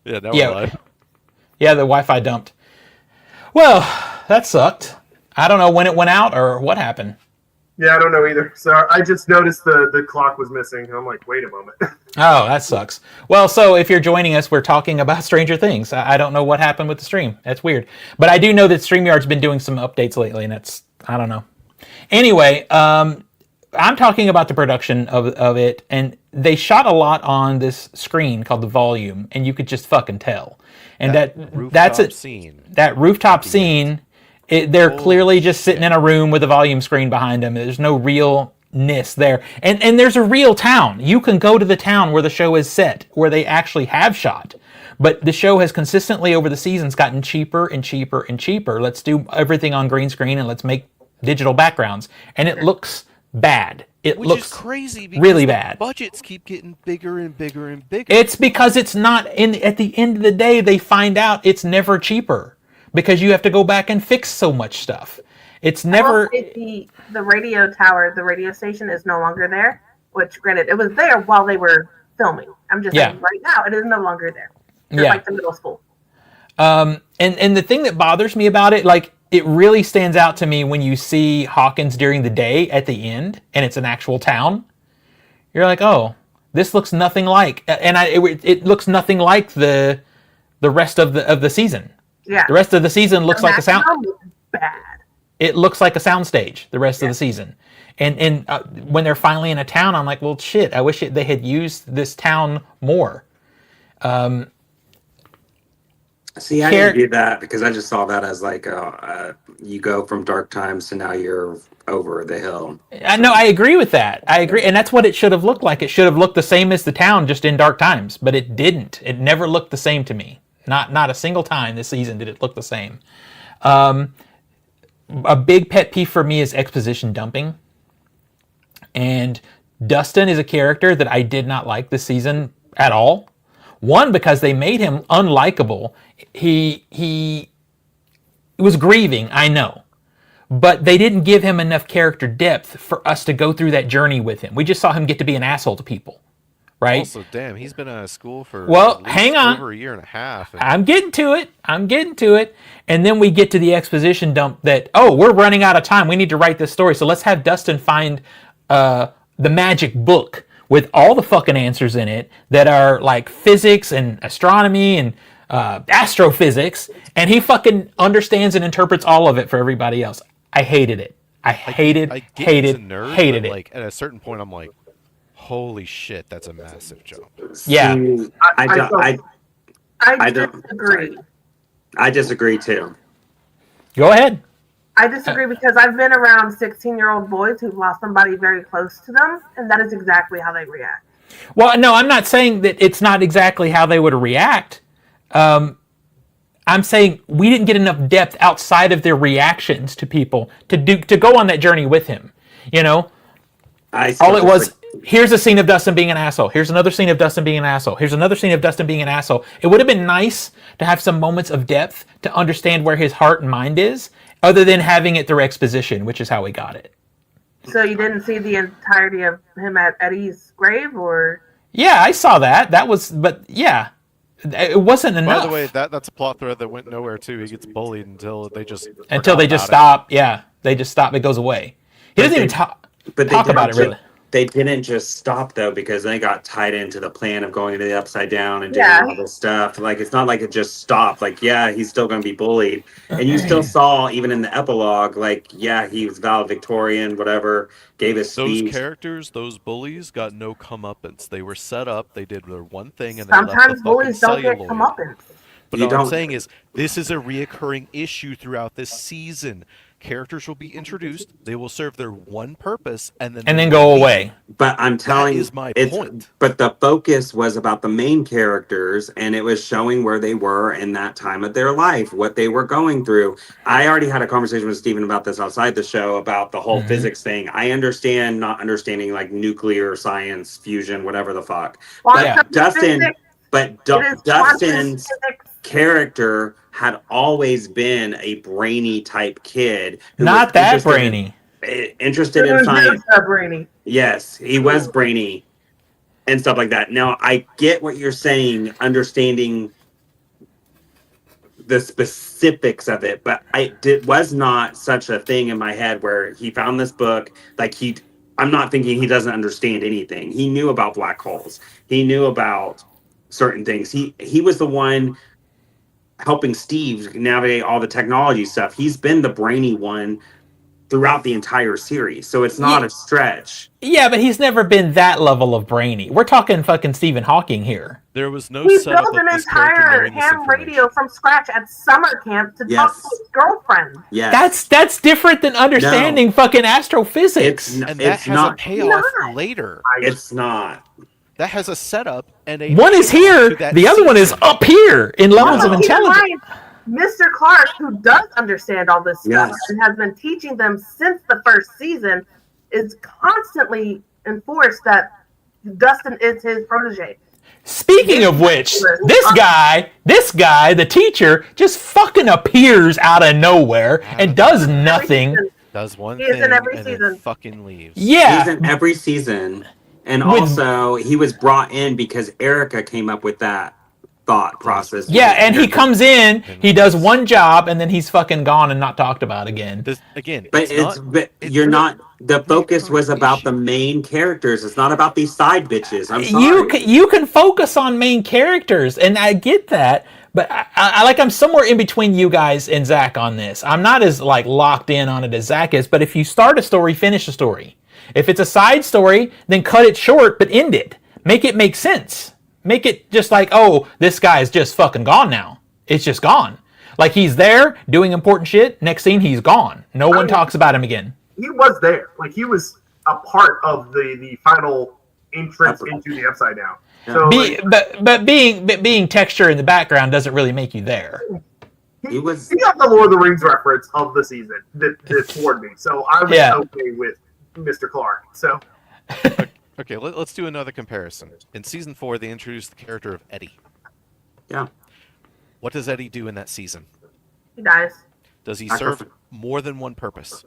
Yeah, now we're Yeah, live. yeah, the Wi-Fi dumped. Well, that sucked. I don't know when it went out or what happened. Yeah, I don't know either. So I just noticed the clock was missing. I'm like, wait a moment. Oh, that sucks. Well, so if you're joining us, we're talking about Stranger Things. I don't know what happened with the stream. That's weird. But I do know that StreamYard's been doing some updates lately, and it's, I don't know. Anyway, I'm talking about the production of it, and they shot a lot on this screen called the volume, and you could just fucking tell. And that's Rooftop it. scene That at rooftop the end. scene, they're Holy clearly just sitting shit. in a room with a volume screen behind them. There's no realness there, and there's a real town. You can go to the town where the show is set, where they actually have shot. But the show has consistently over the seasons gotten cheaper and cheaper and cheaper. Let's do everything on green screen and let's make digital backgrounds, and it looks bad. It Which is looks crazy because really the bad. budgets keep getting bigger and bigger and bigger. It's because it's not in. At the end of the day, they find out it's never cheaper because you have to go back and fix so much stuff. It's never. The radio tower, the radio station is no longer there. Which, granted, it was there while they were filming. I'm just saying, right now it is no longer there. It's like the middle school. And the thing that bothers me about it, like it really stands out to me when you see Hawkins during the day at the end, and it's an actual town. You're like, oh, this looks nothing like, and it looks nothing like the rest of the season. Yeah, the rest of the season looks like a sound. Bad. It looks like a soundstage the rest of the season, and when they're finally in a town, I'm like, well, shit, I wish they had used this town more. See, I didn't do that because I just saw that as like you go from dark times to now you're over the hill. No, I agree with that. I agree, and that's what it should have looked like. It should have looked the same as the town, just in dark times, but it didn't. It never looked the same to me. Not a single time this season did it look the same. A big pet peeve for me is exposition dumping, and Dustin is a character that I did not like this season at all. One, because they made him unlikable. He was grieving, I know, but they didn't give him enough character depth for us to go through that journey with him. We just saw him get to be an asshole to people, right? Also, damn, he's been out of school for hang on, over a year and a half. I'm getting to it. And then we get to the exposition dump that, oh, we're running out of time. We need to write this story. So let's have Dustin find the magic book with all the fucking answers in it that are like physics and astronomy and astrophysics, and he fucking understands and interprets all of it for everybody else. I hated it. I hated it. Like at a certain point, I'm like, holy shit, that's a massive jump. Yeah, I disagree. I disagree too. Go ahead. I disagree because I've been around 16-year-old boys who've lost somebody very close to them, and that is exactly how they react. Well, no, I'm not saying that it's not exactly how they would react. I'm saying we didn't get enough depth outside of their reactions to people to go on that journey with him. You know, all it was, here's a scene of Dustin being an asshole. Here's another scene of Dustin being an asshole. Here's another scene of Dustin being an asshole. It would have been nice to have some moments of depth to understand where his heart and mind is, other than having it through exposition, which is how we got it. So you didn't see the entirety of him at Eddie's grave, or? Yeah, I saw that. But yeah, it wasn't enough. By the way, that's a plot thread that went nowhere too. He gets bullied until they just stop. Yeah, they just stop. It goes away. He doesn't even talk about it really. They didn't just stop though, because they got tied into the plan of going to the Upside Down and doing all this stuff. Like, it's not like it just stopped. Like, yeah, he's still going to be bullied, and you still saw even in the epilogue, like, yeah, he was valedictorian, whatever, gave his speech. Those characters, those bullies, got no comeuppance. They were set up. They did their one thing, and sometimes they left bullies don't get comeuppance. But what I'm saying is, this is a reoccurring issue throughout this season. Characters will be introduced, they will serve their one purpose, and then go away. But I'm telling you, my point. But the focus was about the main characters, and it was showing where they were in that time of their life, what they were going through. I already had a conversation with Steven about this outside the show about the whole physics thing. I understand not understanding like nuclear science, fusion, whatever the fuck. But Dustin's character had always been a brainy type kid. Not that brainy. Interested in science. Brainy. Yes, he was brainy and stuff like that. Now, I get what you're saying, understanding the specifics of it, but was not such a thing in my head where he found this book. Like I'm not thinking he doesn't understand anything. He knew about black holes. He knew about certain things. He was the one helping Steve navigate all the technology stuff. He's been the brainy one throughout the entire series, so it's not a stretch. Yeah, but he's never been that level of brainy. We're talking fucking Stephen Hawking here. There was no He setup built of an this character entire knowing this ham information. radio from scratch at summer camp to talk to his girlfriend. Yes. That's different than understanding fucking astrophysics. And that has not, a payoff not. later. It's not. That has a setup and a One is payoff here, to that the other one is season. up here in levels of Keep in intelligence. mind, Mr. Clark, who does understand all this stuff Yes. and has been teaching them since the first season, is constantly enforced that Dustin is his protege. Speaking of which, this guy, the teacher, just fucking appears out of nowhere and does nothing. Does one He is thing in every and season. then fucking leaves. Yeah. He's in every season. And also, he was brought in because Erica came up with that thought process. Yeah, and he comes in, he does one job, and then he's fucking gone and not talked about again. Again, But you're not. The focus was about the main characters. It's not about these side bitches. I'm sorry. You can focus on main characters, and I get that, but I'm somewhere in between you guys and Zach on this. I'm not as like locked in on it as Zach is, but if you start a story, finish a story. If it's a side story, then cut it short, but end it. Make it make sense. Make it just like, oh, this guy's just fucking gone now. It's just gone. Like he's there doing important shit. Next scene, he's gone. No one talks about him again. He was there. Like, he was a part of the final entrance into the Upside Down. So, But being texture in the background doesn't really make you there. He was. he got the Lord of the Rings reference of the season that floored me. So I was okay with Mr. Clark. So Okay, let's do another comparison. In season 4, they introduced the character of Eddie. Yeah. What does Eddie do in that season? He dies. Does he serve more than one purpose?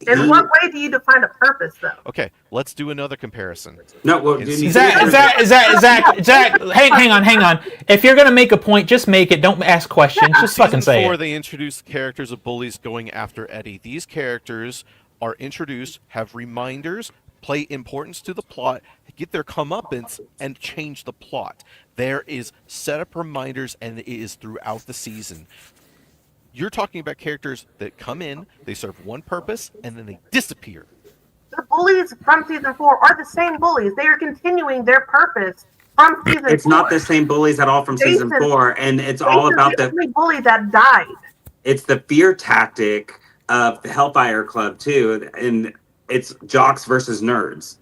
In what way do you define a purpose, though? Okay, let's do another comparison. No, well, In didn't season- Zach, hang on. If you're gonna make a point, just make it. Don't ask questions. Just fucking say Season 4, it. they introduced characters of bullies going after Eddie. These characters are introduced, have reminders, play importance to the plot, get their comeuppance, and change the plot. There is setup reminders, and it is throughout the season. You're talking about characters that come in, they serve one purpose, and then they disappear. The bullies from season 4 are the same bullies. They are continuing their purpose from season 4. It's not the same bullies at all from season 4, and it's all about the only bully that died. It's the fear tactic of the Hellfire Club too, and it's jocks versus nerds.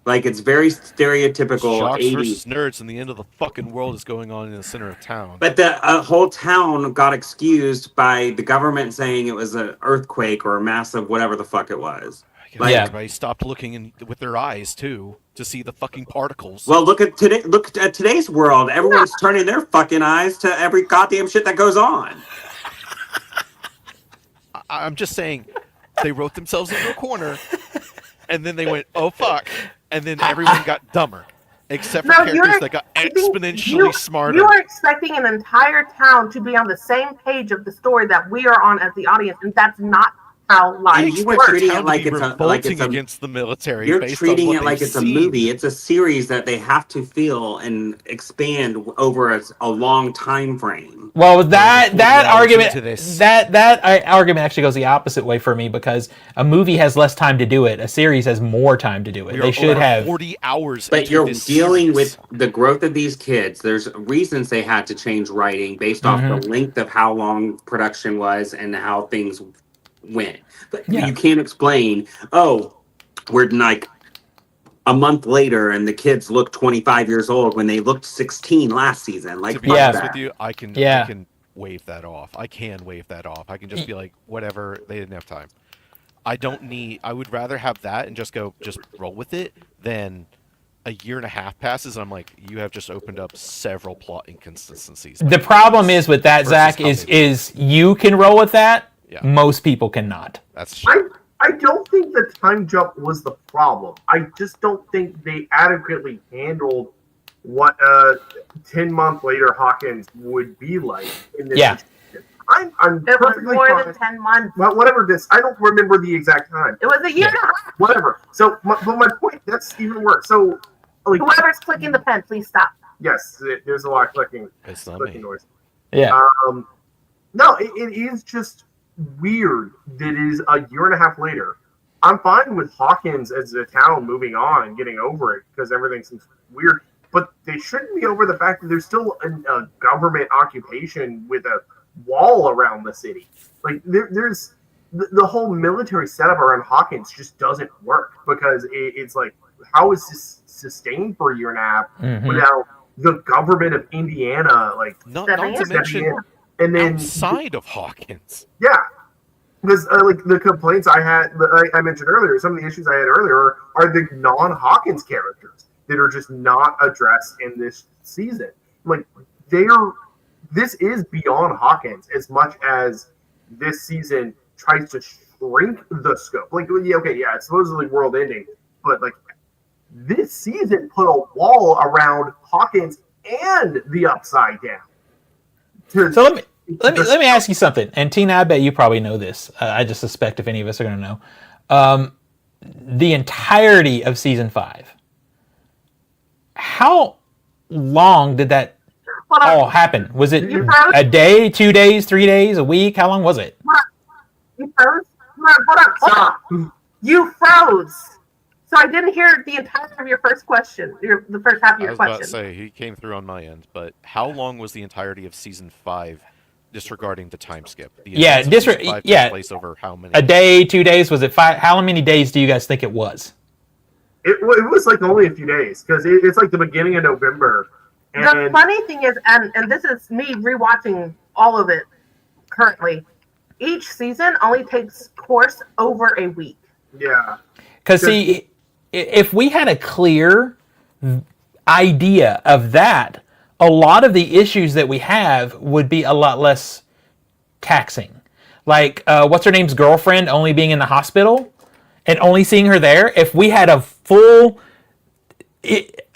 Like, it's very stereotypical Jocks 80s. versus nerds, and the end of the fucking world is going on in the center of town. But the whole town got excused by the government saying it was an earthquake or a massive whatever the fuck it was. Like, Yeah. everybody stopped looking with their eyes too to see the fucking particles. Well, look at today's world. Everyone's turning their fucking eyes to every goddamn shit that goes on. I'm just saying, they wrote themselves into a corner, and then they went, "Oh fuck," and then everyone got dumber, except for characters that got exponentially smarter. You are expecting an entire town to be on the same page of the story that we are on as the audience, and that's not how life And you were works. treating it Town to like be it's revolting a against the military. you're based treating on it what like they've it's a seen. movie. It's a series that they have to feel and expand over a long time frame. Well, that 40 hours argument into this. that argument actually goes the opposite way for me, because a movie has less time to do it. A series has more time to do it. We They are should over have 40 hours. But into you're this dealing series. with the growth of these kids. There's reasons they had to change writing based off the length of how long production was and how things went. But you can't explain, oh, we're like a month later and the kids look 25 years old when they looked 16 last season. Like, To be fuck honest that. with you, I can wave that off. I can wave that off. I can just be like, whatever. They didn't have time. I don't need. I would rather have that and just roll with it than a year and a half passes. And I'm like, you have just opened up several plot inconsistencies. The problem is with that, Versus Zach, how they is you can roll with that. Yeah. Most people cannot. That's I don't think the time jump was the problem. I just don't think they adequately handled what 10 months later Hawkins would be like in this situation. I'm It was perfectly more fine. than 10 months. Well, whatever this, I don't remember the exact time. It was a year and a half. Whatever. So, but my point, that's even worse. So, like, Whoever's clicking the pen, please stop. yes, there's a lot of clicking noise. Yeah. No, it is just weird that it is a year and a half later. I'm fine with Hawkins as a town moving on and getting over it because everything seems weird. But they shouldn't be over the fact that there's still a government occupation with a wall around the city. Like there's the whole military setup around Hawkins just doesn't work because it's like, how is this sustained for a year and a half without the government of Indiana not to mention and then outside of Hawkins? Yeah, because like the complaints I had, I mentioned earlier, some of the issues I had earlier are the non-Hawkins characters that are just not addressed in this season. Like this is beyond Hawkins as much as this season tries to shrink the scope. Like, it's supposedly world ending, but like this season put a wall around Hawkins and the Upside Down. So let me ask you something. And Tina, I bet you probably know this. I just suspect if any of us are going to know. The entirety of season 5. How long did that all happen? Was it a day, 2 days, 3 days, a week? How long was it? You froze? Stop. You froze. So I didn't hear the entirety of your first question, the first half of your question. I was about to say, he came through on my end, but how long was the entirety of season 5, disregarding the time skip? Took place over how many? A day, 2 days? Was it 5? How many days do you guys think it was? It was like only a few days because it's like the beginning of November. And the funny thing is, and this is me rewatching all of it currently, each season only takes course over a week. Yeah. Because see, if we had a clear idea of that, a lot of the issues that we have would be a lot less taxing. Like, what's her name's girlfriend only being in the hospital and only seeing her there. If we had a full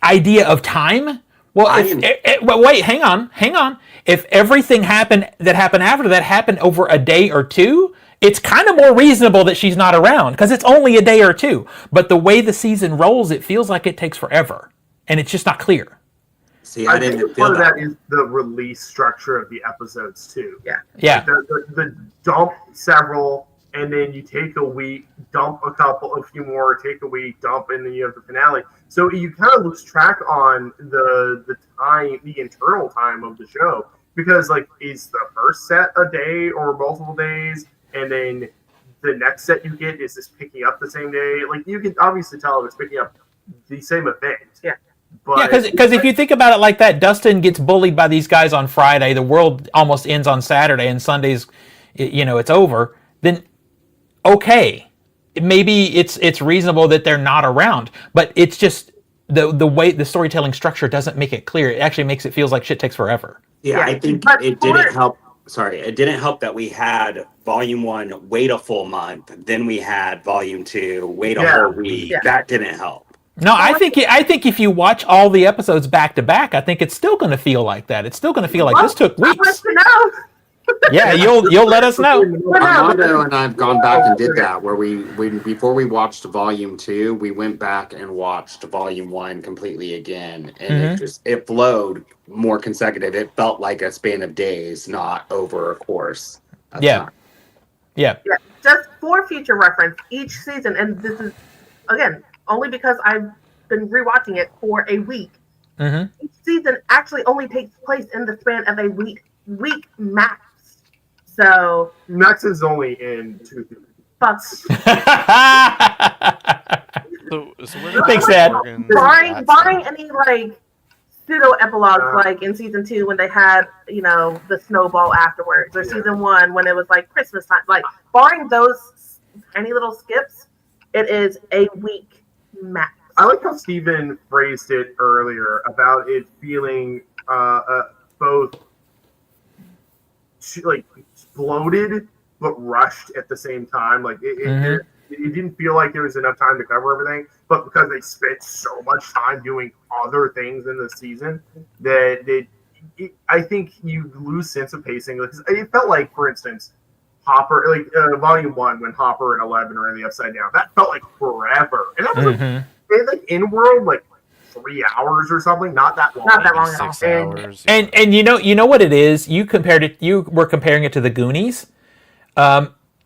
idea of time, wait, hang on. If everything happened after that happened over a day or two, it's kind of more reasonable that she's not around because it's only a day or two. But the way the season rolls, it feels like it takes forever, and it's just not clear. See, I didn't think feel part that. of that is the release structure of the episodes too. Yeah. Yeah. The dump several, and then you take a week, dump a few more, take a week, dump, and then you have the finale. So you kind of lose track on the time, the internal time of the show, because like, is the first set a day or multiple days, and then the next set you get is this picking up the same day? Like, you can obviously tell if it's picking up the same event. Yeah. But because if you think about it like that, Dustin gets bullied by these guys on Friday. The world almost ends on Saturday, and Sundays, it's over. Then, okay, maybe it's reasonable that they're not around, but it's just the way the storytelling structure doesn't make it clear. It actually makes it feels like shit takes forever. Yeah, I think it didn't help. Sorry, it didn't help that we had Volume 1 wait a full month, then we had Volume 2 wait a whole week. Yeah. That didn't help. No, I think if you watch all the episodes back to back, I think it's still going to feel like that. It's still going to feel like this took I'd like weeks. to know. Yeah, you'll let us know. Armando and I've gone back and did that where we before we watched Volume 2, we went back and watched Volume 1 completely again, and it flowed more consecutive. It felt like a span of days, not over a course. Yeah. Just for future reference, each season, and this is again only because I've been rewatching it for a week. Each season actually only takes place in the span of a week max. So Max is only in 2 seasons. bucks. So where Thanks, Dad. barring any like pseudo epilogues like in season 2 when they had the snowball afterwards, or season 1 when it was like Christmas time, like barring those tiny little skips, it is a week max. I like how Steven phrased it earlier about it feeling both like bloated but rushed at the same time. Like it It didn't feel like there was enough time to cover everything, but because they spent so much time doing other things in the season, I think you lose sense of pacing. It felt like, for instance, Hopper, Volume 1, when Hopper and 11 are in the Upside Down, that felt like forever. And that was in world, 3 hours or something, not that long. Not that long at all. 6 hours. And you know what it is? You were comparing it to the Goonies.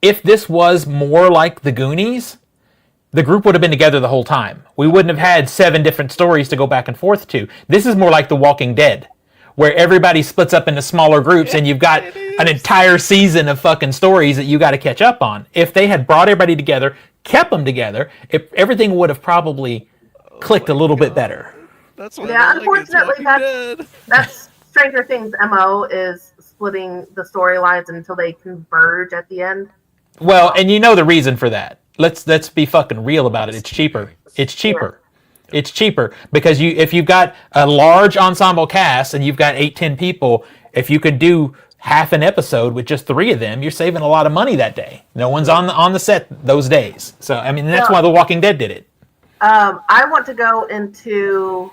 If this was more like the Goonies, the group would have been together the whole time. We wouldn't have had 7 different stories to go back and forth to. This is more like The Walking Dead, where everybody splits up into smaller groups and you've got an entire season of fucking stories that you got to catch up on. If they had brought everybody together, kept them together, everything would have probably clicked a little bit better. That's what unfortunately, that's Stranger Things' MO is splitting the storylines until they converge at the end. Well, and you know the reason for that. Let's be fucking real about it. It's cheaper. It's cheaper. Yeah. It's cheaper because if you've got a large ensemble cast and you've got 8-10 people, if you could do half an episode with just 3 of them, you're saving a lot of money that day. No one's on the set those days. So I mean that's why The Walking Dead did it. I want to go into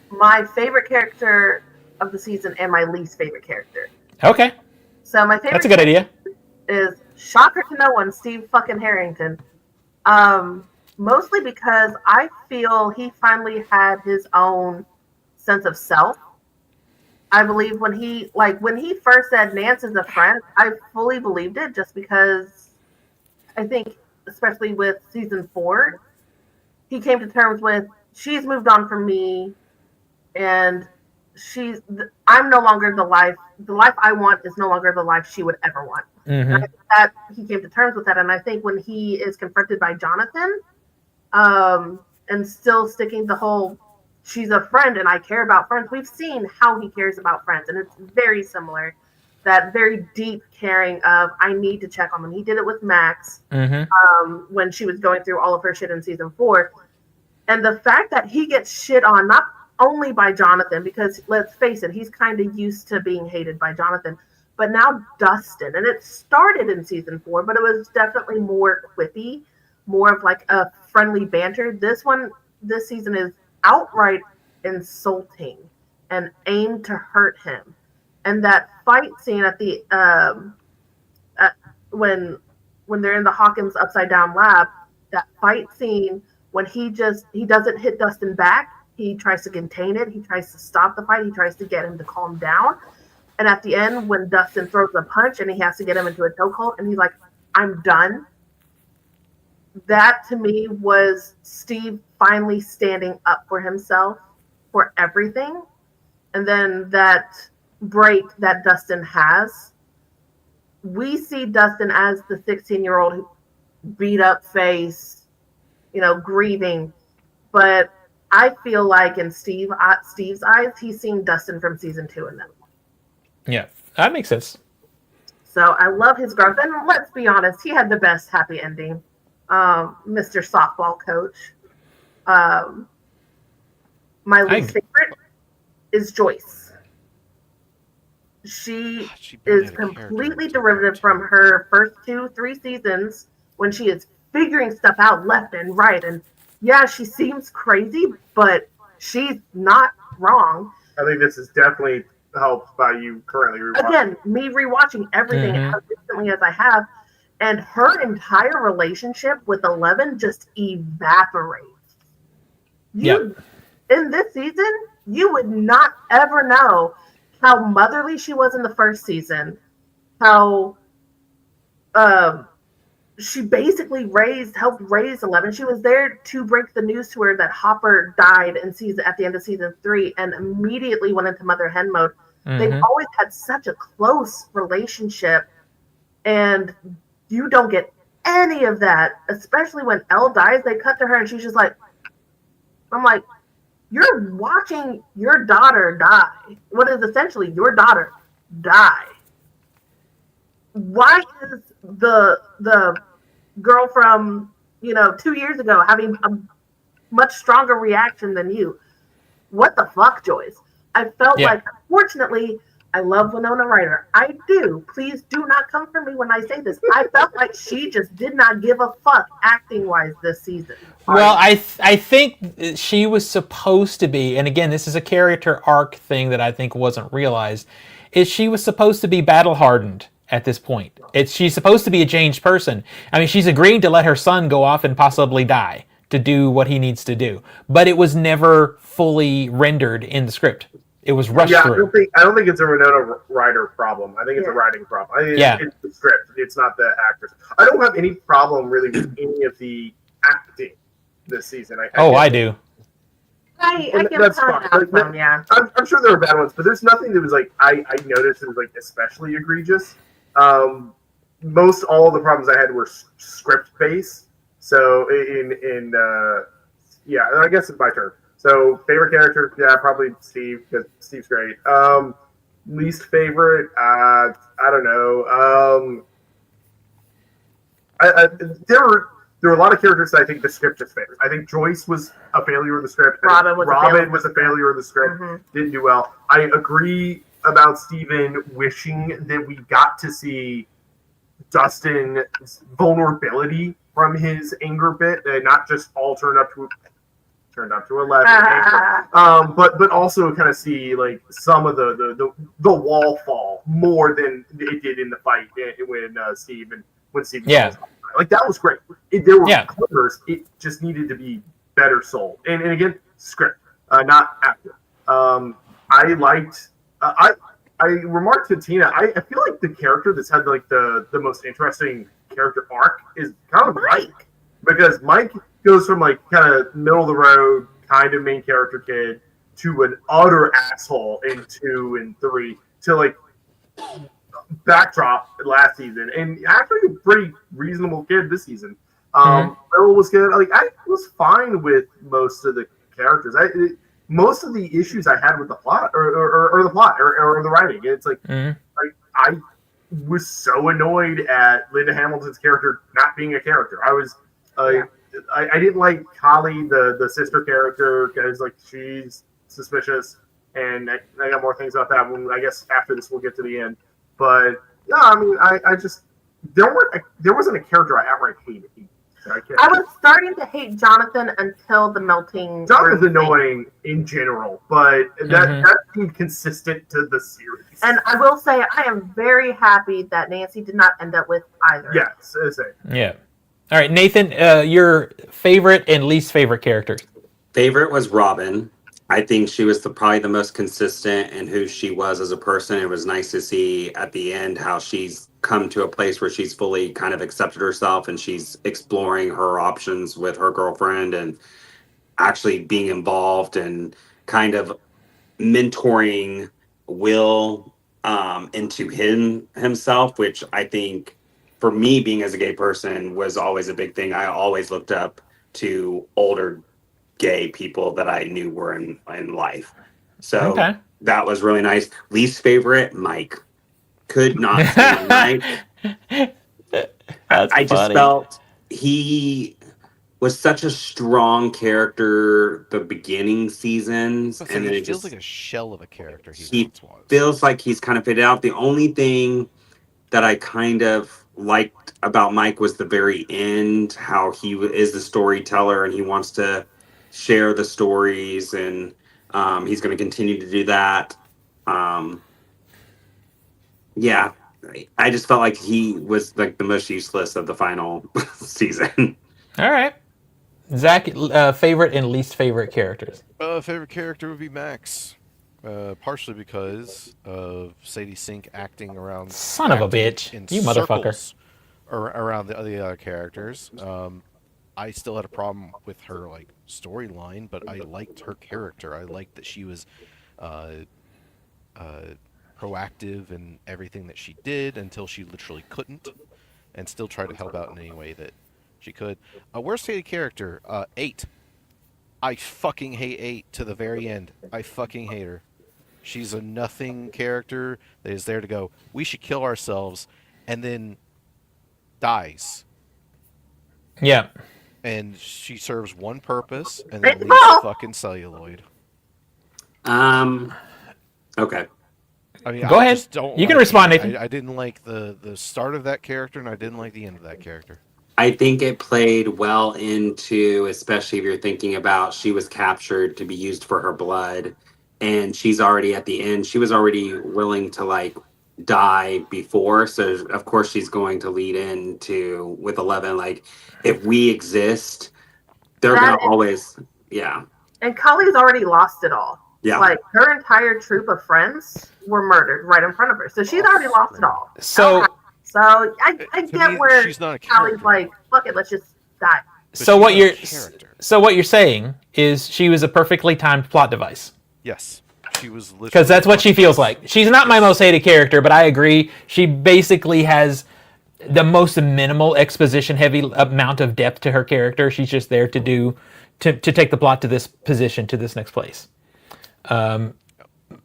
my favorite character of the season and my least favorite character. Okay. So my favorite. That's a good idea. Is shocker to no one, Steve fucking Harrington. Mostly because I feel he finally had his own sense of self. I believe when he first said Nance is a friend, I fully believed it just because I think, especially with season 4, he came to terms with she's moved on from me and I'm no longer the life I want is no longer the life she would ever want. Mm-hmm. And I think that he came to terms with that. And I think when he is confronted by Jonathan, and still sticking the whole, she's a friend and I care about friends. We've seen how he cares about friends, and it's very similar. That very deep caring of, I need to check on them. He did it with Max when she was going through all of her shit in season 4. And the fact that he gets shit on, not only by Jonathan, because let's face it, he's kind of used to being hated by Jonathan, but now Dustin. And it started in season 4, but it was definitely more quippy, more of like a friendly banter. This season is outright insulting and aimed to hurt him. And that fight scene at the when they're in the Hawkins Upside Down lab, that fight scene when he doesn't hit Dustin back, he tries to contain it, he tries to stop the fight, he tries to get him to calm down. And at the end, when Dustin throws a punch and he has to get him into a chokehold, and he's like, "I'm done." That to me was Steve finally standing up for himself for everything. And then that break that Dustin has, we see Dustin as the 16-year-old beat up face, grieving. But I feel like in Steve's eyes, he's seeing Dustin from season 2 in them. Yeah, that makes sense. So I love his growth. And let's be honest, he had the best happy ending. Mr. Softball Coach. My least favorite is Joyce. She is completely derivative from her first 2-3 seasons when she is figuring stuff out left and right. And yeah, she seems crazy, but she's not wrong. I think this is definitely helped by you currently rewatching. Again, me rewatching everything as recently as I have. And her entire relationship with 11 just evaporates. In this season, you would not ever know how motherly she was in the first season. How she basically helped raise 11. She was there to break the news to her that Hopper died at the end of season 3 and immediately went into mother hen mode. They've always had such a close relationship, and you don't get any of that, especially when Elle dies. They cut to her and she's just like, I'm like, you're watching your daughter die. What is essentially your daughter die. Why is the girl from 2 years ago having a much stronger reaction than you? What the fuck, Joyce? I felt like, unfortunately, I love Winona Ryder. I do. Please do not come for me when I say this. I felt like she just did not give a fuck acting wise this season. Well, I think she was supposed to be, and again, this is a character arc thing that I think wasn't realized, is she was supposed to be battle hardened at this point. She's supposed to be a changed person. I mean, she's agreeing to let her son go off and possibly die to do what he needs to do, but it was never fully rendered in the script. It was rushed through. I don't think it's a Winona Ryder problem. I think it's a writing problem. I think it's the script. It's not the actors. I don't have any problem really with any of the acting this season. I do. I can find out yeah. I'm sure there are bad ones, but there's nothing that was like I noticed as like especially egregious. Most all the problems I had were script based. So I guess it's my turn. So favorite character, probably Steve because Steve's great. Least favorite, I don't know. There were a lot of characters that I think the script just failed. I think Joyce was a failure of the script. Robin was a failure of the script. Mm-hmm. Didn't do well. I agree about Steven wishing that we got to see Dustin's vulnerability from his anger bit, and not just all turned up to 11, but also kind of see like some of the wall fall more than it did in the fight when Steve. Like that was great. There were clippers. It just needed to be better sold. And again, script, not actor. I liked. I remarked to Tina. I feel like the character that's had like the most interesting character arc is kind of Mike, because Mike goes from like kind of middle of the road kind of main character kid to an utter asshole in 2 and 3 to like backdrop last season, and actually a pretty reasonable kid this season. Bill was good. Like I was fine with most of the characters. Most of the issues I had with the plot or the writing. It's like I was so annoyed at Linda Hamilton's character not being a character. I was I didn't like Holly, the sister character, because like she's suspicious, and I got more things about that when I guess after this we'll get to the end. But yeah, I mean, I just there wasn't a character I outright hated. I was starting to hate Jonathan until the melting. Jonathan's annoying in general, but that seemed consistent to the series. And I will say, I am very happy that Nancy did not end up with either. Yes, yeah. All right, Nathan, your favorite and least favorite characters. Favorite was Robin. I think she was probably the most consistent in who she was as a person. It was nice to see at the end how she's come to a place where she's fully kind of accepted herself and she's exploring her options with her girlfriend and actually being involved and kind of mentoring Will into himself, which I think for me, being as a gay person, was always a big thing. I always looked up to older gay people that I knew were in life. So that was really nice. Least favorite, Mike. Could not stand Mike. I just felt he was such a strong character the beginning seasons, and then it feels just like a shell of a character. He feels like he's kind of faded out. The only thing that I kind of liked about Mike was the very end, how he is the storyteller and he wants to share the stories, and he's going to continue to do that. I just felt like he was like the most useless of the final season. All right, Zach, favorite and least favorite characters. Favorite character would be Max, partially because of Sadie Sink acting around. Son of a bitch, you motherfucker! Around the other characters. I still had a problem with her like storyline, but I liked her character. I liked that she was proactive in everything that she did until she literally couldn't, and still tried to help out in any way that she could. Worst hated character, 8. I fucking hate 8 to the very end. I fucking hate her. She's a nothing character that is there to go, we should kill ourselves, and then dies. Yeah. And she serves one purpose, and then leaves fucking celluloid. Okay. I mean, Go I ahead. just don't. You can like respond, the- Nathan. I didn't like the start of that character, and I didn't like the end of that character. I think it played well into, especially if you're thinking about she was captured to be used for her blood, and she's already at the end. She was already willing to like die before, so of course she's going to lead into with 11. Like, if we exist, they're That gonna is- always, yeah, And Cully's already lost it all. yeah. Like her entire troop of friends were murdered right in front of her, so she's already lost it all. So So I To get me, where she's not a Callie's character. like, fuck it, let's just die. But so she's what not a you're character. so what you're saying is she was a perfectly timed plot device. Yes, she was literally Because that's what she feels like. She's not my most hated character, but I agree. She basically has the most minimal exposition heavy amount of depth to her character. She's just there to take the plot to this position, to this next place.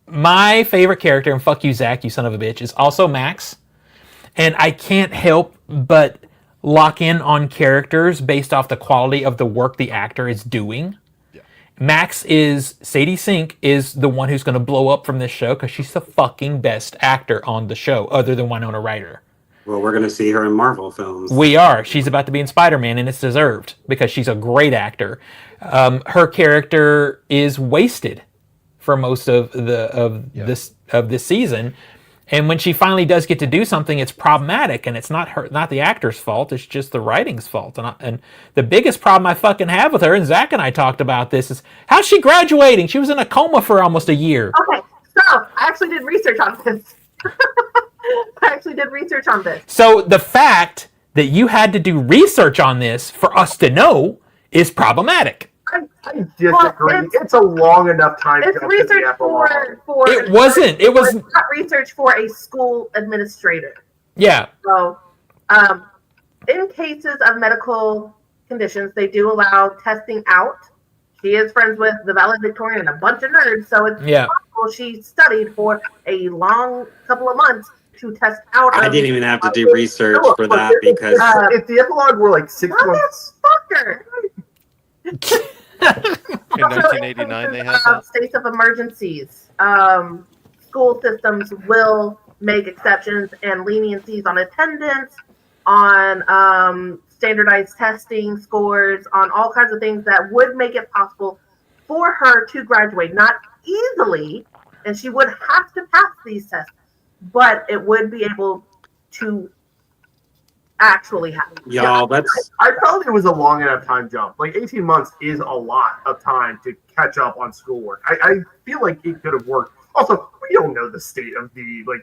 My favorite character, and fuck you, Zach, you son of a bitch, is also Max. And I can't help but lock in on characters based off the quality of the work the actor is doing. Yeah. Max is, Sadie Sink is the one who's going to blow up from this show because she's the fucking best actor on the show, other than Winona Ryder. Well, we're gonna see her in Marvel films. We are. She's about to be in Spider-Man, and it's deserved because she's a great actor. Her character is wasted for most of this season, and when she finally does get to do something, it's problematic, and it's not the actor's fault. It's just the writing's fault. And the biggest problem I fucking have with her, and Zach and I talked about this, is how's she graduating? She was in a coma for almost a year. Okay, so I actually did research on this. So the fact that you had to do research on this for us to know is problematic. I disagree. It's a long enough time. It's jump to the research epilogue. for It wasn't. It was. it's not research for a school administrator. Yeah. So, in cases of medical conditions, they do allow testing out. She is friends with the valedictorian and a bunch of nerds, so it's possible she studied for a long couple of months to test out. I didn't even have to do research for that because if the epilogue were like 6 months, Motherfucker! In 1989, they had that. States of emergencies. School systems will make exceptions and leniencies on attendance, on standardized testing scores, on all kinds of things that would make it possible for her to graduate. Not easily, and she would have to pass these tests, but it would be able to actually happen. y'all, that's I felt it was a long enough time jump. Like 18 months is a lot of time to catch up on schoolwork. I feel like it could have worked. Also, we don't know the state of the late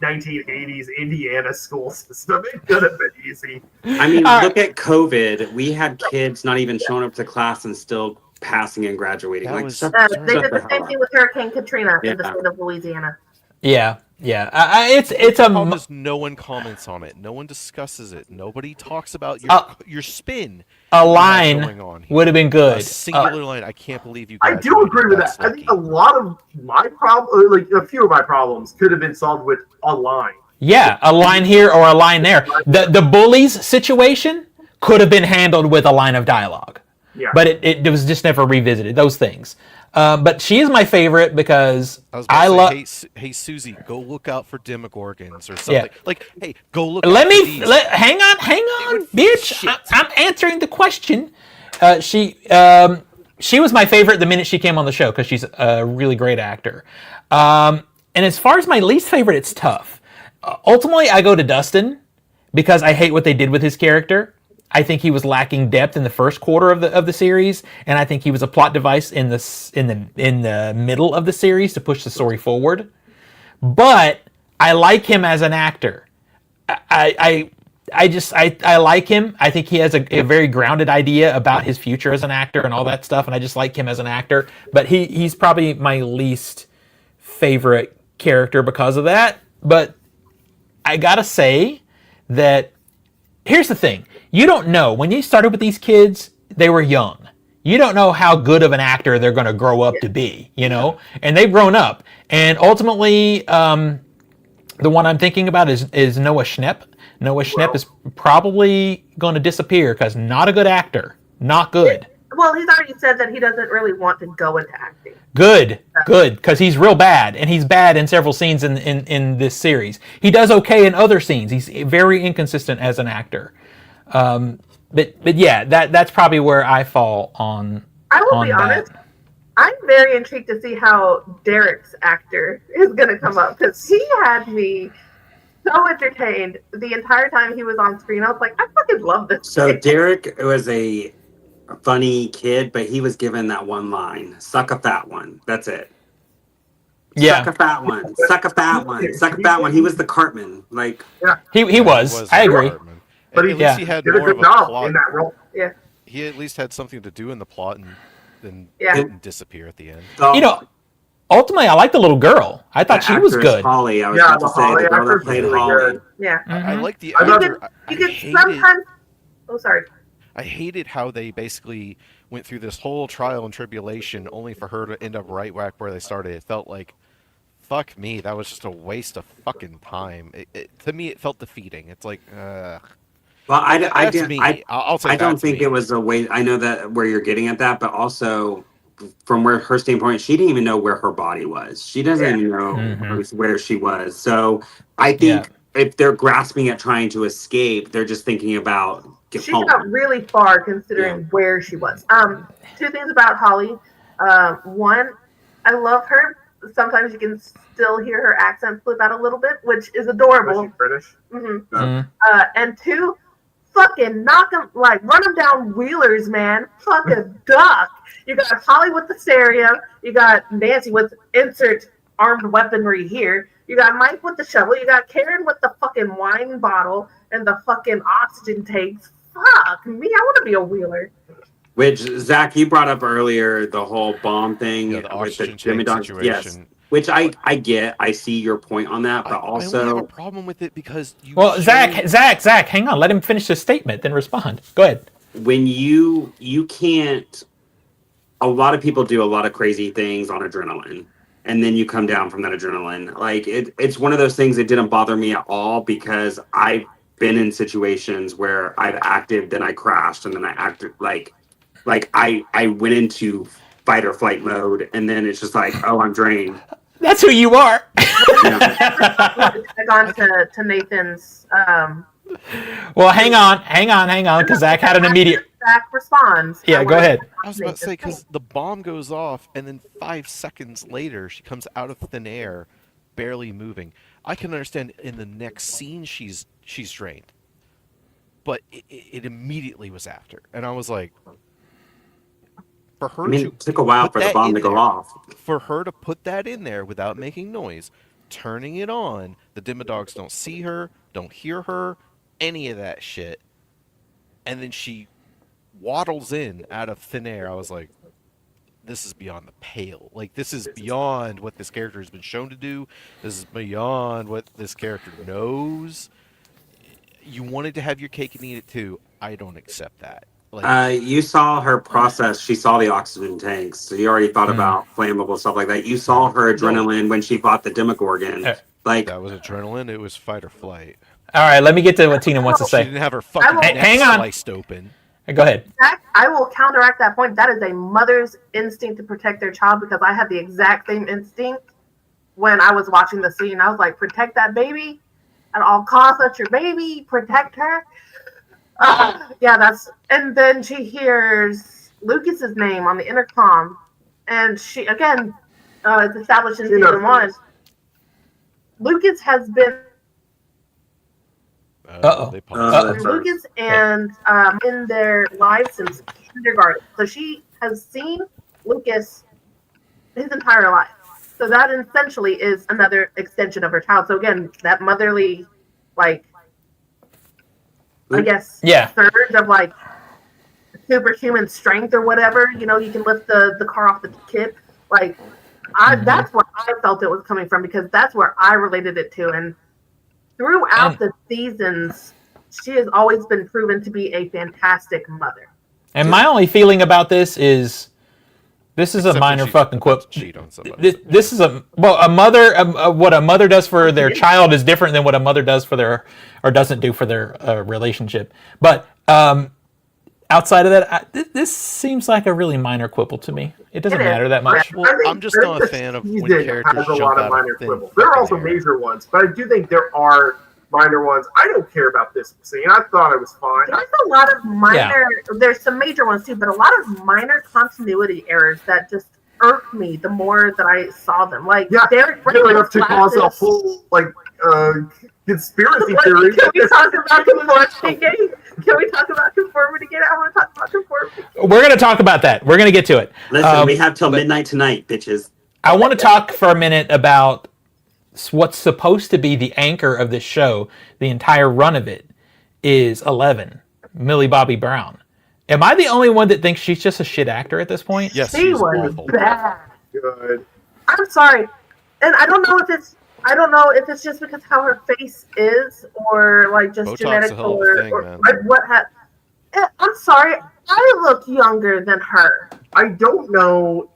1980s Indiana school system. It could have been easy. I mean, All look at COVID. We had kids not even showing up to class and still passing and graduating. That Like, was- shut- They shut did the the hell same up. thing with Hurricane Katrina in the Yeah. state of Louisiana. Yeah. It's The a problem is no one comments on it. No one discusses it. Nobody talks about your spin. a going line on here. would have been A good. singular line. I can't believe you. I do agree with that. I think a lot of my problem, like a few of my problems, could have been solved with a line. Yeah, a line here or a line there. The bullies situation could have been handled with a line of dialogue. Yeah. But it was just never revisited, those things. But she is my favorite because I was I about love. to say, hey Susie, go look out for demogorgons or something. Yeah. Like, hey, go look. Let out for me these. hang on, bitch. Shit. I'm answering the question. She was my favorite the minute she came on the show because she's a really great actor. And as far as my least favorite, it's tough. Ultimately, I go to Dustin because I hate what they did with his character. I think he was lacking depth in the first quarter of the series, and I think he was a plot device in the middle of the series to push the story forward. But I like him as an actor. I like him. I think he has a very grounded idea about his future as an actor and all that stuff, and I just like him as an actor. But he's probably my least favorite character because of that. But I gotta say that here's the thing. You don't know. When you started with these kids, they were young. You don't know how good of an actor they're going to grow up to be, you know? And they've grown up. And ultimately, the one I'm thinking about is Noah Schnapp. Noah Schnapp is probably going to disappear because not a good actor. Not good. Well, he's already said that he doesn't really want to go into acting. Good, because he's real bad, and he's bad in several scenes in this series. He does okay in other scenes. He's very inconsistent as an actor. But yeah, that's probably where I fall on. I will be honest. I'm very intrigued to see how Derek's actor is going to come up, because he had me so entertained the entire time he was on screen. I was like, I fucking love this. So Derek was a funny kid, but he was given that one line: "Suck a fat one." That's it. Yeah. Suck a fat one. Suck a fat one. Suck a fat one. He was the Cartman. Like, he was. I agree. But at least he had did a more of good a job plot. in that role. Yeah. He at least had something to do in the plot, and then Yeah. didn't disappear at the end. oh, You know, ultimately, I like the little girl. I thought she was actress good. Holly. I was Yeah, about to the say Holly the girl that actress played was really Holly. good. Yeah. I like the I thought- actor. You I could hated, sometimes. Oh, sorry. I hated how they basically went through this whole trial and tribulation only for her to end up right back where they started. It felt like, fuck me, that was just a waste of fucking time. To me, it felt defeating. It's like, Well, I that's didn't. me. I I'll say I don't that's think me. it was a way. I know that where you're getting at that, but also from where her standpoint, she didn't even know where her body was. She doesn't even know where she was. So I think if they're grasping at trying to escape, they're just thinking about get She home. got really far considering where she was. Two things about Holly. One, I love her. Sometimes you can still hear her accent flip out a little bit, which is Was adorable. she British? And two, fucking knock them, like run them down wheelers, man. Fucking duck. You got Holly with the stereo. You got Nancy with insert armed weaponry here. You got Mike with the shovel. You got Karen with the fucking wine bottle and the fucking oxygen tanks. Fuck me, I want to be a wheeler. Which Zach, you brought up earlier, the whole bomb thing Yeah, the with the oxygen tank demidogs. situation. Yes, which I get. I see your point on that, but I only have also a problem with it because you. Well, show- Zach, hang on. Let him finish his statement, then respond. Go ahead. when you can't. A lot of people do a lot of crazy things on adrenaline, and then you come down from that adrenaline. Like it's one of those things that didn't bother me at all because I've been in situations where I've acted, then I crashed, and then I acted like I went into fight or flight mode, and then it's just like, oh, I'm drained. That's who you are. Back on to Nathan's. Well, hang on, because Zach had an immediate. Zach responds. Yeah, go ahead. I was about to say because the bomb goes off, and then 5 seconds later she comes out of thin air, barely moving. I can understand in the next scene she's drained, but it immediately was after, and I was like, for her I mean, to it took a while put for the that bomb in to go there, off. for her to put that in there without making noise, turning it on, the Dimodogs don't see her, don't hear her, any of that shit, and then she waddles in out of thin air. I was like, this is beyond the pale. Like, this is beyond what this character has been shown to do. This is beyond what this character knows. You wanted to have your cake and eat it too. I don't accept that. Like, You saw her process. She saw the oxygen tanks, so you already thought about flammable stuff like that. You saw her adrenaline when she fought the Demogorgon. Like, that was adrenaline. It was fight or flight. All right, let me get to what Tina wants to She say. didn't have her fucking Hey, neck hang on. sliced open. Go ahead. Zach, I will counteract that point. That is a mother's instinct to protect their child, because I had the exact same instinct when I was watching the scene. I was like, protect that baby at all costs. That's your baby. Protect her. Yeah, that's. And then she hears Lucas's name on the intercom, and she again, it's established in season 1. Lucas has been Uh-oh. They paused. Lucas and in their lives since kindergarten. So she has seen Lucas his entire life. So that essentially is another extension of her child. So again, that motherly, like, I guess, surge of like superhuman strength or whatever. You know, you can lift the car off the kid. Like, that's where I felt it was coming from, because that's where I related it to. And throughout the seasons, she has always been proven to be a fantastic mother. And my only feeling about this is, this is Except a when minor she's fucking about quote. to cheat on somebody. This is a mother. What a mother does for their child is different than what a mother does for their, or doesn't do for their relationship. But I outside of that, this seems like a really minor quibble to me. It doesn't matter that much. Well, I'm just not a fan of when characters has a jump lot of out minor of thin quibbles. There are also fucking air. major ones, but I do think there are minor ones. I don't care about this scene. I thought it was fine. There's a lot of minor. There's some major ones too, but a lot of minor continuity errors that just irked me the more that I saw them. Like Derek Big enough to cause a whole conspiracy theory. Can we talk about conformity gate? Can we talk about conformity gate? I want to talk about conformity. We're going to talk about that. We're going to get to it. Listen, we have till midnight tonight, bitches. I want to talk for a minute about what's supposed to be the anchor of this show. The entire run of it is 11, Millie Bobby Brown. Am I the only one that thinks she's just a shit actor at this point? Yes, She she's was awful. bad. Good. I'm sorry, and I don't know if it's just because how her face is, or like just Botox genetic, a hell of a or, thing, or man. like what. I'm sorry, I look younger than her. I don't know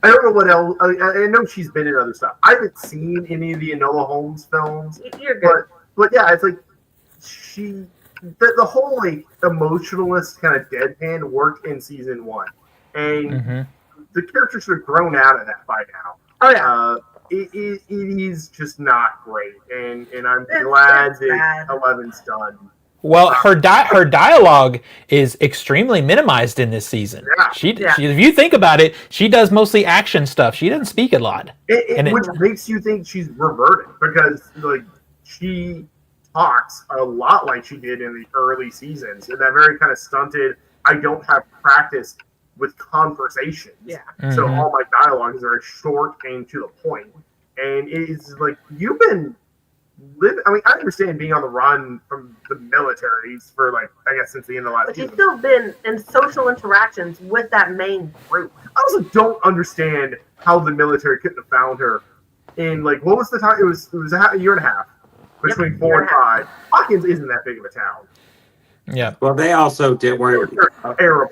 what else. I know she's been in other stuff. I haven't seen any of the Enola Holmes films, You're good. but yeah, it's like the whole like emotionalist kind of deadpan worked in season 1, and the character should have grown out of that by now. Oh yeah. It is just not great, and I'm glad that bad. 11's done. Well, her dialogue is extremely minimized in this season. Yeah. She, if you think about it, she does mostly action stuff. She doesn't speak a lot. Which makes you think she's reverted, because like she talks a lot like she did in the early seasons, and that very kind of stunted. I don't have practice with conversations. Yeah. So all my dialogue is very short and to the point. And it's like you've been living. I mean, I understand being on the run from the militaries for I guess since the end of the last But she's season. still been in social interactions with that main group. I also don't understand how the military couldn't have found her in what was the time? It was a year and a half between 4 and 5. Hawkins isn't that big of a town. Yeah. Well, they also weren't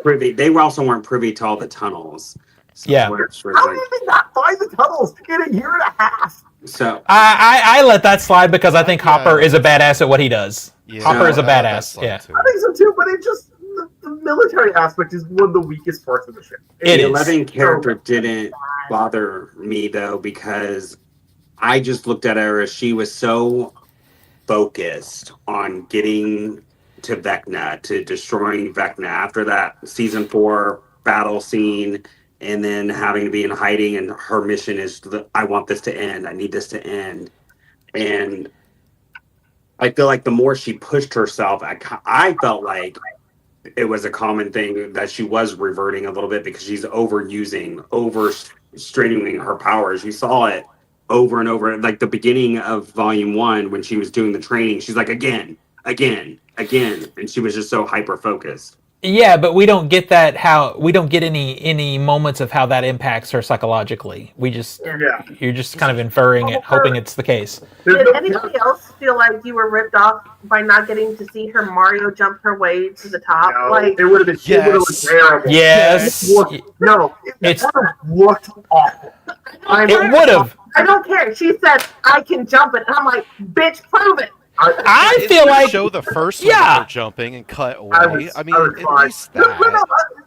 privy. They also weren't privy to all the tunnels. So Yeah. How did they not find the tunnels in a year and a half? So I let that slide because I think Hopper is a badass at what he does. Yeah, Hopper is a I let that badass. slide Yeah. too. I think so too, but it just the military aspect is one of the weakest parts of the show. It the is. 11 character didn't bother me though, because I just looked at her as she was so focused on getting to Vecna, to destroying Vecna after that season 4 battle scene, and then having to be in hiding, and her mission is, I want this to end. I need this to end. And I feel like the more she pushed herself, I felt like it was a common thing that she was reverting a little bit, because she's overstraining her powers. You saw it over and over. Like the beginning of volume 1, when she was doing the training, she's like, again. And she was just so hyper focused. Yeah, but we don't get we don't get any moments of how that impacts her psychologically. You're just kind of inferring it, hoping it's the case. Did anybody else feel like you were ripped off by not getting to see her Mario jump her way to the top? No, it would have been terrible. Yes. It would have looked awful. It would have. I don't care. She said, I can jump it. And I'm like, bitch, prove it. I feel like show the first one that they're jumping and cut away. I mean, at least that.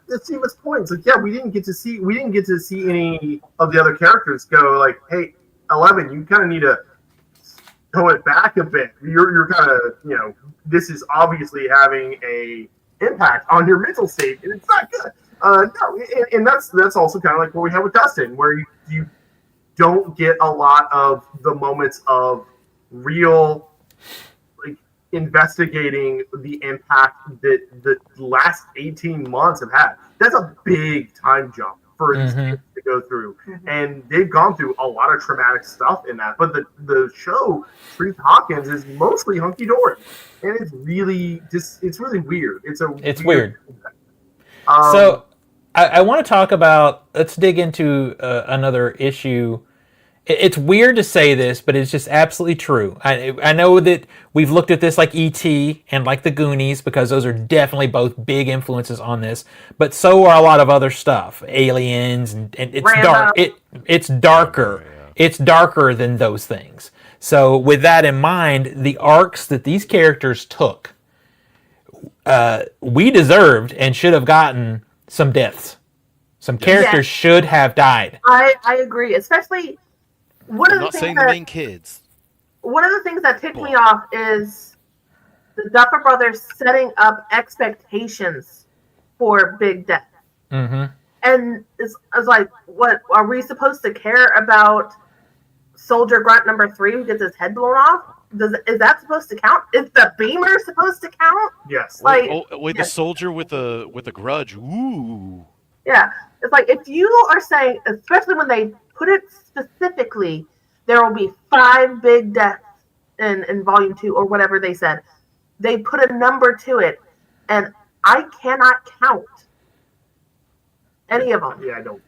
Let's see what's points. We didn't get to see any of the other characters go like, hey, 11, you kind of need to tone it back a bit. You're kind of, this is obviously having a impact on your mental state, and it's not good. And that's also kind of like what we have with Dustin, where you don't get a lot of the moments of real investigating the impact that the last 18 months have had. That's a big time jump for these kids to go through. And they've gone through a lot of traumatic stuff in that. But the show, Truth Hawkins, is mostly hunky-dory. And it's really weird. It's weird. So I want to talk about, let's dig into another issue. It's weird to say this, but it's just absolutely true. I know that we've looked at this like E.T. and like the Goonies, because those are definitely both big influences on this. But so are a lot of other stuff, Aliens, and it's dark. It's darker. It's darker than those things. So with that in mind, the arcs that these characters took, we deserved and should have gotten some deaths. Some characters should have died. I agree, especially one I'm of the not things saying that the main kids. one of the things that ticked me off is the Duffer Brothers setting up expectations for big death. Mm-hmm. And it's like, what are we supposed to care about? Soldier Grunt number 3 who gets his head blown off? Is that supposed to count? Is the beamer supposed to count? Yes. Like, The soldier with a grudge. Ooh. yeah, it's like if you are saying, especially when they put it specifically, there will be 5 big deaths in volume 2 or whatever they said. They put a number to it, and I cannot count any of them. Yeah, I don't.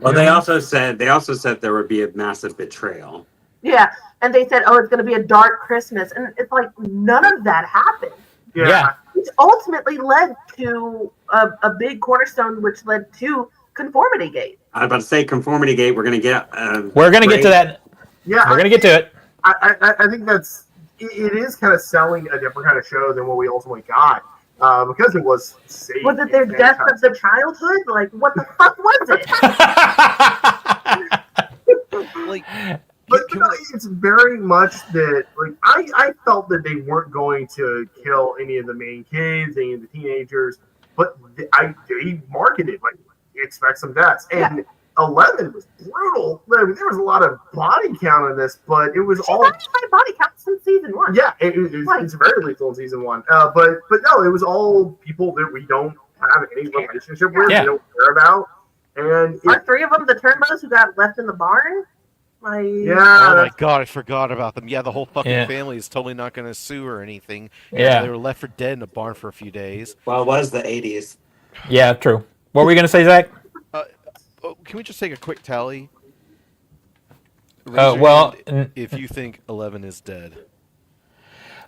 Well, they also said there would be a massive betrayal. Yeah, and they said, oh, it's going to be a dark Christmas, and it's like none of that happened. Yeah. Which ultimately led to a big cornerstone, which led to Conformity Gate. I was about to say Conformity Gate. We're going to get. We're going to get to that. Yeah, We're going to get to it. I think it is kind of selling a different kind of show than what we ultimately got. Because it was safe. Was it their death of the childhood? Like, what the fuck was it? Like, But no, it's very much that, like, I felt that they weren't going to kill any of the main kids, any of the teenagers, but they marketed, like, expect some deaths. And 11 was brutal. I mean, there was a lot of body count in this, but it was all. She's my body count since season 1. Yeah, it's very lethal in season 1. But no, it was all people that we don't have any relationship with, we don't care about. And are 3 of them the Turnbows who got left in the barn? Like, oh my god, I forgot about them. Yeah, the whole fucking family is totally not going to sue or anything. Yeah. They were left for dead in a barn for a few days. Well, it was the 80s. Yeah, true. What were you going to say, Zach? Can we just take a quick tally? If you think 11 is dead.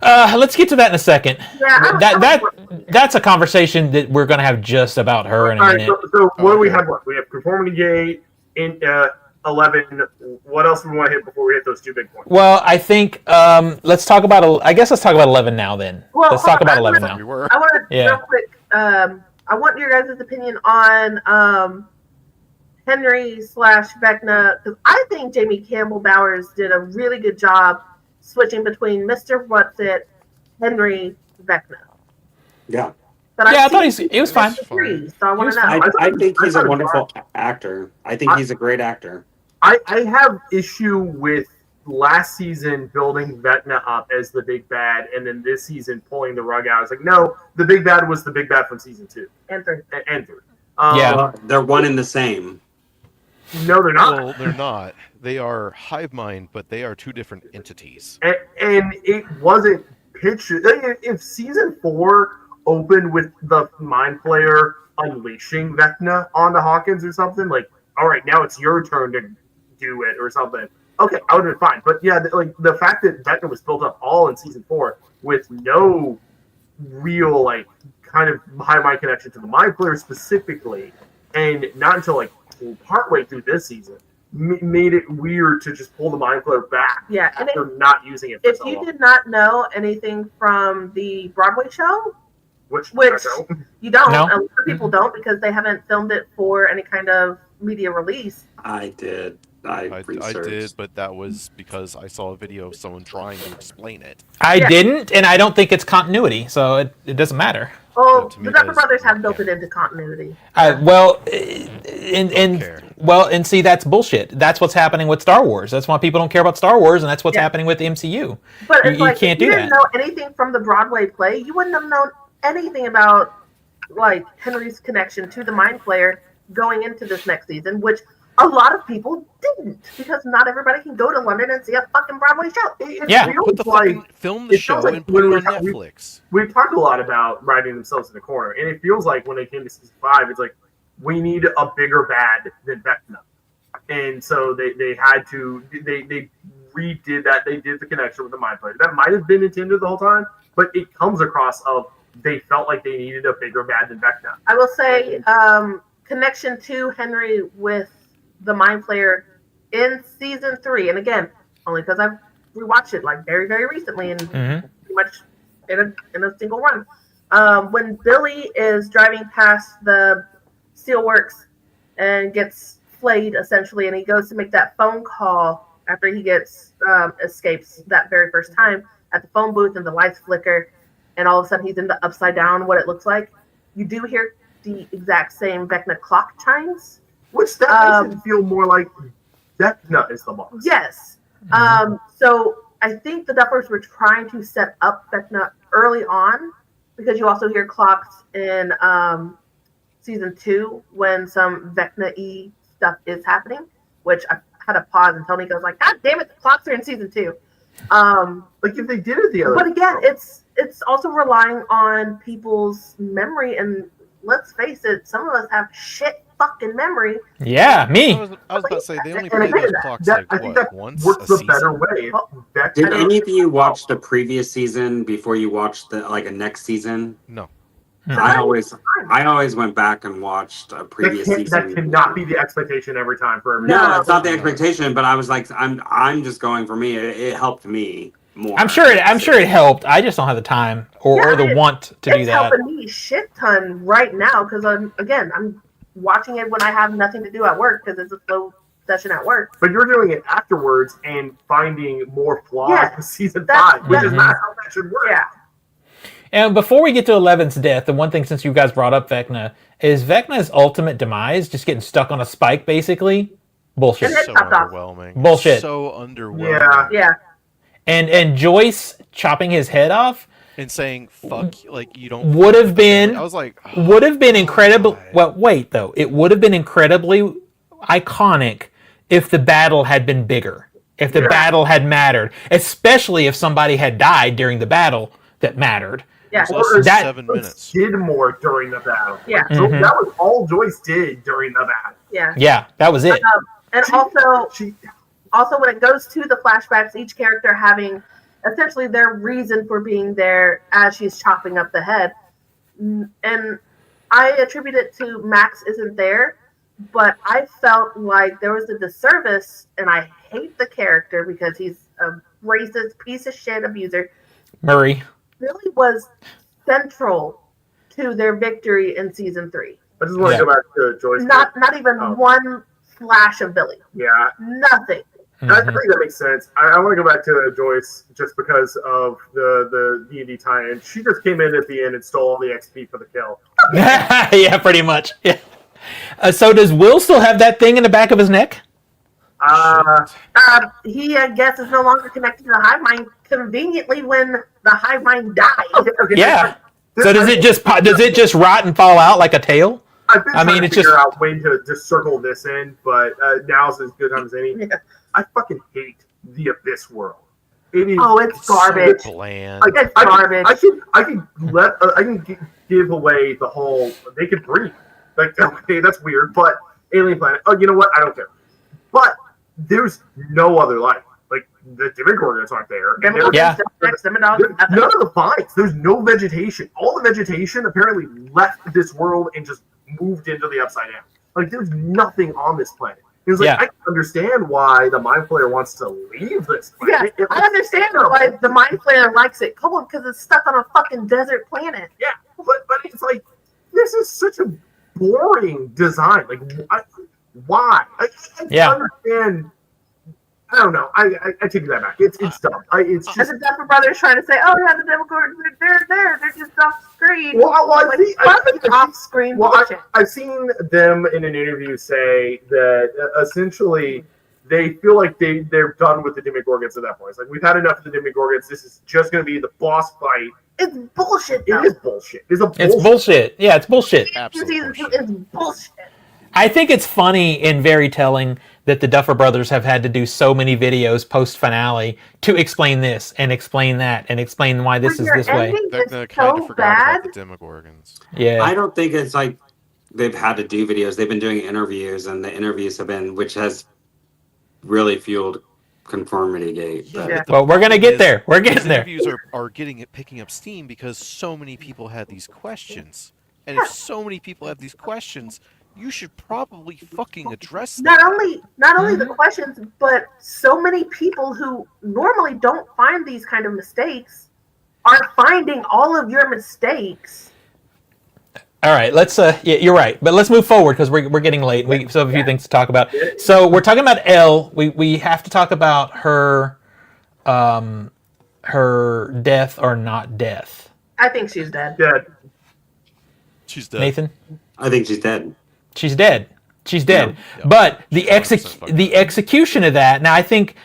Let's get to that in a second. Yeah, that's a conversation that we're going to have just about her in a minute. So what do we have left? We have Conformity Gate, in 11. What else do we want to hit before we hit those 2 big points? Well, I think let's talk about 11 now. Then let's talk about 11 now. I want to real quick. I want your guys' opinion on Henry / Vecna, because I think Jamie Campbell Bowers did a really good job switching between Mr. Whatsit, Henry, Vecna. Yeah. But I thought he was fine. So I want to know. I think he's a wonderful actor. I think he's a great actor. I have issue with last season building Vecna up as the big bad, and then this season pulling the rug out. It's like, no, the big bad was the big bad from season 2. And 3. And 3. They're one and the same. No, they're not. Well, they're not. They are hive mind, but they are 2 different entities. And it wasn't pictured. If season 4 opened with the Mind Flayer unleashing Vecna onto Hawkins or something, like, all right, now it's your turn to do it or something. Okay, I would have been fine. But yeah, like the fact that Vecna was built up all in season 4 with no real, like, kind of hive mind connection to the Mind Flayer specifically, and not until like partway through this season, made it weird to just pull the Mind Flayer back after not using it for if so you long. did not know anything from the Broadway show, which you don't, No. a lot of people don't because they haven't filmed it for any kind of media release. I did. I did, but that was because I saw a video of someone trying to explain it. I didn't, and I don't think it's continuity, so it doesn't matter. Well, the Duffer Brothers have built it into continuity. And see, that's bullshit. That's what's happening with Star Wars. That's why people don't care about Star Wars, and that's what's happening with the MCU. But it's you can't do if you that. didn't know anything from the Broadway play, you wouldn't have known anything about like Henry's connection to the Mind Flayer going into this next season, which a lot of people didn't, because not everybody can go to London and see a fucking Broadway show. Film the show and put it on Netflix. We've talked a lot about writing themselves in the corner, and it feels like when they came to season 5, it's like, we need a bigger bad than Vecna. And so they had to, they redid that. They did the connection with the Mind Flayer. That might have been intended the whole time, but it comes across of they felt like they needed a bigger bad than Vecna. I will say, connection to Henry with the Mind Flayer in season 3, and again, only because I've rewatched it like very, very recently and pretty much in a single run. when Billy is driving past the steelworks and gets flayed essentially, and he goes to make that phone call after he gets escapes that very first time at the phone booth, and the lights flicker, and all of a sudden he's in the upside down, what it looks like. You do hear the exact same Vecna clock chimes. Which that makes it feel more like Vecna is the boss. Yes. So I think the Duffers were trying to set up Vecna early on, because you also hear clocks in season 2 when some Vecna-y stuff is happening, which I had to pause, and Tony goes like, God damn it, the clocks are in season 2. Like if they did it the other But again, it's also relying on people's memory, and let's face it, some of us have shit fucking memory. Yeah, me. I was about to say, they only And play again, those clocks I like, think what, that once works a a better season? way. Did Vecna- any of you watch the previous season before you watched the a next season? No. I always went back and watched a previous season. That cannot be the expectation every time for every. No, it's not the expectation. But I was like, I'm just going for me. It helped me more. I'm sure it helped. I just don't have the time or the want to do It's that. helping me a shit ton right now, because I'm watching it when I have nothing to do at work, because it's a slow session at work. But you're doing it afterwards and finding more flaws Yeah, in season that's- 5, which is Mhm. not how that should work. Yeah. And before we get to 11's death, the one thing, since you guys brought up Vecna, is Vecna's ultimate demise just getting stuck on a spike, basically? Bullshit. And then- So chopped off. underwhelming. Bullshit. So underwhelming. Yeah. Yeah. And Joyce chopping his head off And saying, fuck, like, you don't... would have been I was like... oh, would have been incredible. God. Well, wait though, it would have been incredibly iconic if the battle had been bigger, if the battle had mattered, especially if somebody had died during the battle that mattered. Yeah. Less Or than that- 7 minutes. Did more during the battle. Yeah. So Mhm. that was all Joyce did during the battle. Yeah. Yeah, that was it. And She- also She when it goes to the flashbacks, each character having essentially their reason for being there as she's chopping up the head. And I attribute it to Max isn't there, but I felt like there was a disservice, and I hate the character because he's a racist piece of shit abuser. Murray. Really was central to their victory in season 3. I just want to Yeah. go back to Joyce. Not even Oh. one flash of Billy. Yeah, Nothing. I Mhm. think that makes sense. I want to go back to Joyce just because of the D&D tie-in. She just came in at the end and stole all the XP for the kill. Yeah, pretty much. Yeah. So does Will still have that thing in the back of his neck? He, I guess, is no longer connected to the hive mind conveniently when the hive mind died. Okay, Yeah. this- So does it just rot and fall out like a tail? I've been I mean, trying it's to figure just- out when to just circle this in, but now's as good time as any. Yeah. I fucking hate the Abyss world. It is Oh, it's garbage. So bland. It's garbage. I can give away the whole. They can breathe. Like, okay, that's weird, but alien planet. Oh, you know what? I don't care. But there's no other life. Like the Demogorgons aren't there. And Demogorgons, Yeah. Demodogs, There- nothing. none of the vines. There's no vegetation. All the vegetation apparently left this world and just moved into the Upside Down. Like there's nothing on this planet. It was like Yeah. I can understand why the Mind Flayer wants to leave this Yeah, planet. It I looks understand terrible. why the mind flayer likes it. Come on, because it's stuck on a fucking desert planet. Yeah, but it's like this is such a boring design. Like why? I Yeah. understand. I don't know. I take that back. It's dumb. It's And just. the Duffer Brothers trying to say, "Oh yeah, the Demogorgons, they're there. They're just off screen." Well, I Like, think- fucking off screen Well, bullshit. I've seen them in an interview say that essentially they feel like they're done with the Demogorgons at that point. It's like we've had enough of the Demogorgons. This is just going to be the boss fight. It's bullshit. It Though. is bullshit. It's a bullshit. It's bullshit. Yeah, it's bullshit. Absolute Season 2 bullshit. is bullshit. I think it's funny and very telling that the Duffer Brothers have had to do so many videos post finale to explain this and explain that and explain why this is Your this way. ending They're is gonna kind so of forgot bad. about the Demogorgons. Yeah. I don't think it's like they've had to do videos. They've been doing interviews, and the interviews have been, which has really fueled Conformity Gate. Yeah, Yeah. but the Well, we're gonna problem get is there. We're these getting there. interviews are picking up steam because so many people had these questions, and if so many people have these questions, you should probably fucking address them. Not only the Mhm. questions, but so many people who normally don't find these kind of mistakes are finding all of your mistakes. All right, let's. Yeah, you're right, but let's move forward because we're getting late. We still have a few things to talk about. So we're talking about Elle. We have to talk about her, her death or not death. I think she's dead. Dead. She's dead. Nathan, I think she's dead. she's dead. She's dead. Yeah. But the She's 100% fucking the execution of that. Now I think